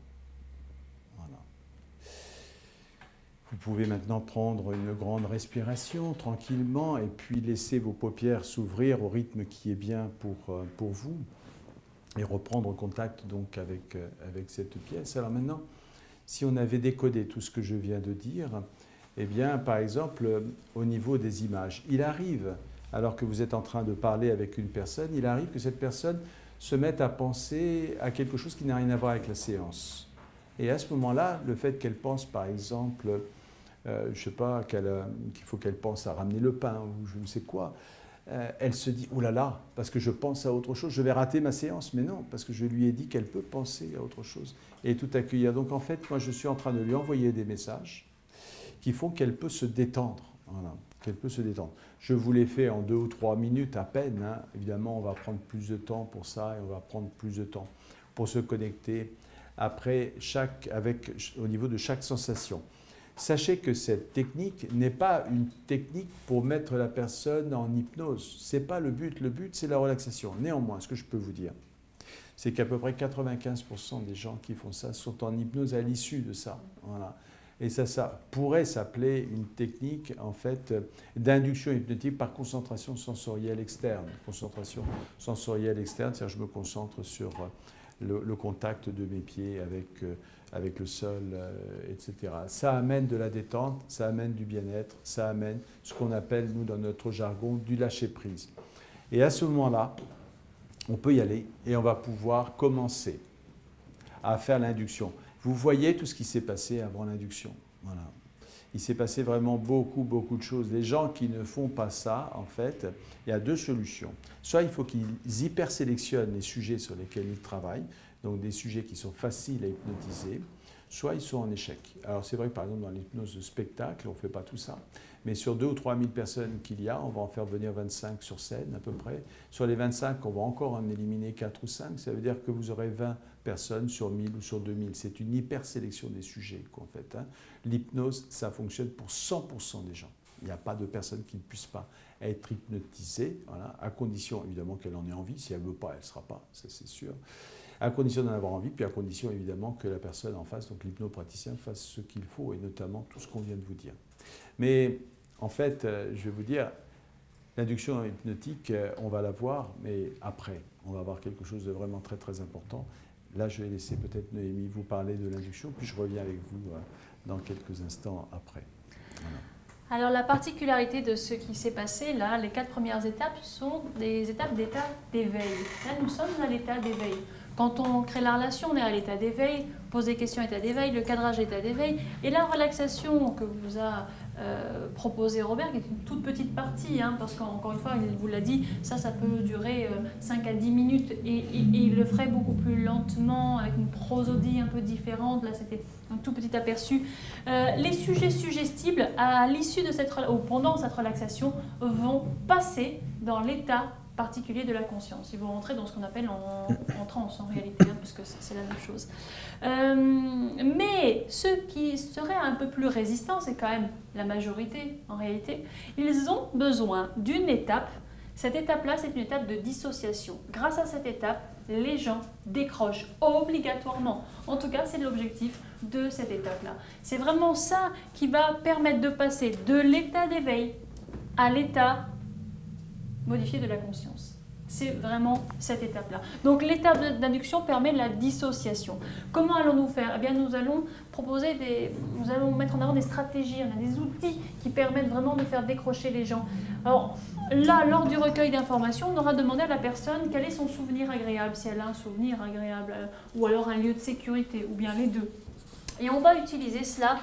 Voilà. Vous pouvez maintenant prendre une grande respiration tranquillement et puis laisser vos paupières s'ouvrir au rythme qui est bien pour vous et reprendre contact donc avec cette pièce. Alors maintenant, si on avait décodé tout ce que je viens de dire, eh bien, par exemple, au niveau des images, il arrive, alors que vous êtes en train de parler avec une personne, il arrive que cette personne se mette à penser à quelque chose qui n'a rien à voir avec la séance. Et à ce moment-là, le fait qu'elle pense, par exemple, je ne sais pas, qu'il faut qu'elle pense à ramener le pain ou je ne sais quoi, elle se dit « Oh là là, parce que je pense à autre chose, je vais rater ma séance. » Mais non, parce que je lui ai dit qu'elle peut penser à autre chose et tout accueillir. Donc en fait, moi je suis en train de lui envoyer des messages qui font qu'elle peut se détendre. Voilà, qu'elle peut se détendre. Je vous l'ai fait en 2 ou 3 minutes à peine. Hein. Évidemment, on va prendre plus de temps pour ça et on va prendre plus de temps pour se connecter après au niveau de chaque sensation. Sachez que cette technique n'est pas une technique pour mettre la personne en hypnose. Ce n'est pas le but. Le but, c'est la relaxation. Néanmoins, ce que je peux vous dire, c'est qu'à peu près 95% des gens qui font ça sont en hypnose à l'issue de ça. Voilà. Et ça pourrait s'appeler une technique en fait d'induction hypnotique par concentration sensorielle externe. Concentration sensorielle externe, c'est-à-dire je me concentre sur le contact de mes pieds avec le sol, etc. Ça amène de la détente, ça amène du bien-être, ça amène ce qu'on appelle, nous, dans notre jargon, du lâcher-prise. Et à ce moment-là, on peut y aller et on va pouvoir commencer à faire l'induction. Vous voyez tout ce qui s'est passé avant l'induction. Voilà. Il s'est passé vraiment beaucoup de choses. Les gens qui ne font pas ça, en fait, il y a 2 solutions. Soit il faut qu'ils hyper-sélectionnent les sujets sur lesquels ils travaillent, donc des sujets qui sont faciles à hypnotiser, soit ils sont en échec. Alors c'est vrai que par exemple dans l'hypnose de spectacle, on ne fait pas tout ça, mais sur 2 ou 3 000 personnes qu'il y a, on va en faire venir 25 sur scène à peu près. Sur les 25, on va encore en éliminer 4 ou 5, ça veut dire que vous aurez 20 personnes sur 1000 ou sur 2000. C'est une hyper-sélection des sujets qu'en fait. Hein. L'hypnose, ça fonctionne pour 100% des gens. Il n'y a pas de personne qui ne puisse pas être hypnotisée, voilà, à condition évidemment qu'elle en ait envie. Si elle ne veut pas, elle ne sera pas, ça c'est sûr. À condition d'en avoir envie, puis à condition évidemment que la personne en face, donc l'hypnopraticien, fasse ce qu'il faut, et notamment tout ce qu'on vient de vous dire. Mais en fait, je vais vous dire, l'induction hypnotique, on va la voir, mais après, on va voir quelque chose de vraiment très important. Là, je vais laisser peut-être Noémie vous parler de l'induction, puis je reviens avec vous dans quelques instants après. Voilà. Alors la particularité de ce qui s'est passé là, les 4 premières étapes sont des étapes d'état d'éveil. Là, nous sommes à l'état d'éveil. Quand on crée la relation, on est à l'état d'éveil, poser questions, état d'éveil, le cadrage, état d'éveil. Et la relaxation que vous a proposé Robert, qui est une toute petite partie, hein, parce qu'encore une fois, il vous l'a dit, ça peut durer 5 à 10 minutes et il le ferait beaucoup plus lentement, avec une prosodie un peu différente. Là, c'était un tout petit aperçu. Les sujets suggestibles, à l'issue de ou pendant cette relaxation, vont passer dans l'état particulier de la conscience. Ils vont rentrer dans ce qu'on appelle en transe en réalité, hein, parce que c'est la même chose. Mais ceux qui seraient un peu plus résistants, c'est quand même la majorité en réalité, ils ont besoin d'une étape. Cette étape-là, c'est une étape de dissociation. Grâce à cette étape, les gens décrochent obligatoirement. En tout cas, c'est l'objectif de cette étape-là. C'est vraiment ça qui va permettre de passer de l'état d'éveil à l'état modifié de la conscience. C'est vraiment cette étape-là. Donc l'étape d'induction permet la dissociation. Comment allons-nous faire? Eh bien, nous allons mettre en avant des stratégies, on a des outils qui permettent vraiment de faire décrocher les gens. Alors là, lors du recueil d'informations, on aura demandé à la personne quel est son souvenir agréable, si elle a un souvenir agréable, ou alors un lieu de sécurité, ou bien les deux. Et on va utiliser cela